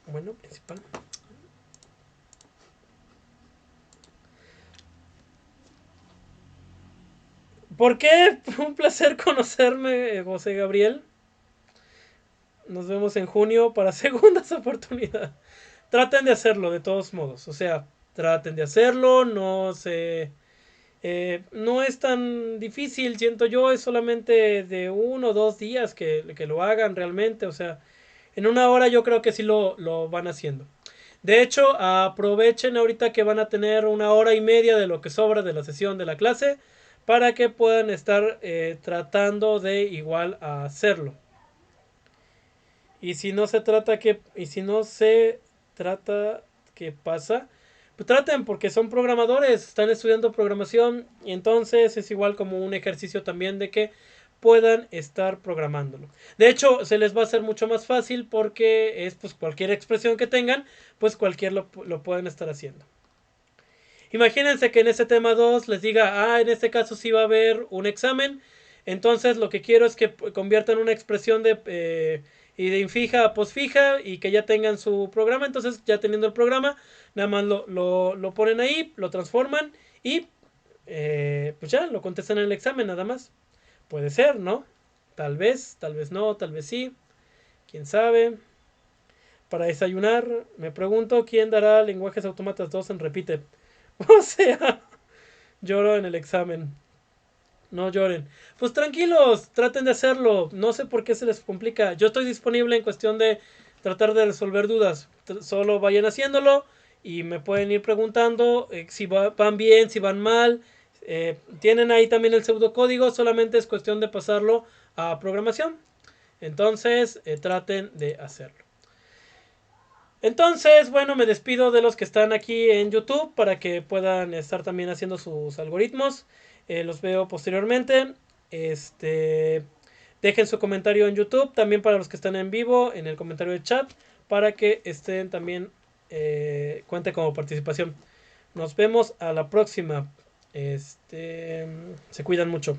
Bueno, principal. ¿Por qué? Un placer conocerme, José Gabriel. Nos vemos en junio para segundas oportunidades. Traten de hacerlo de todos modos. O sea, traten de hacerlo. No es tan difícil, siento yo. Es solamente de 1 o 2 días que lo hagan realmente. O sea, en 1 hora yo creo que sí lo van haciendo. De hecho, aprovechen ahorita que van a tener 1 hora y media de lo que sobra de la sesión de la clase para que puedan estar tratando de igual a hacerlo. Y si no se trata ¿qué pasa? Pues traten, porque son programadores, están estudiando programación y entonces es igual como un ejercicio también de que puedan estar programándolo. De hecho, se les va a hacer mucho más fácil porque es pues cualquier expresión que tengan, pues cualquier lo pueden estar haciendo. Imagínense que en este tema 2 les diga, en este caso sí va a haber un examen, entonces lo que quiero es que conviertan una expresión de infija a posfija y que ya tengan su programa. Entonces ya teniendo el programa, nada más lo ponen ahí, lo transforman y pues ya lo contestan en el examen nada más. Puede ser, ¿no? Tal vez no, tal vez sí, quién sabe. para desayunar. Me pregunto quién dará lenguajes autómatas 2 en repite. O sea, lloro en el examen. No lloren. Pues tranquilos, traten de hacerlo. No sé por qué se les complica. Yo estoy disponible en cuestión de tratar de resolver dudas. Solo vayan haciéndolo y me pueden ir preguntando si van bien, si van mal. Tienen ahí también el pseudocódigo, solamente es cuestión de pasarlo a programación. Entonces, traten de hacerlo. Entonces, bueno, me despido de los que están aquí en YouTube para que puedan estar también haciendo sus algoritmos. Los veo posteriormente. Dejen su comentario en YouTube, también para los que están en vivo, en el comentario de chat, para que estén también, cuente como participación. Nos vemos a la próxima. Se cuidan mucho.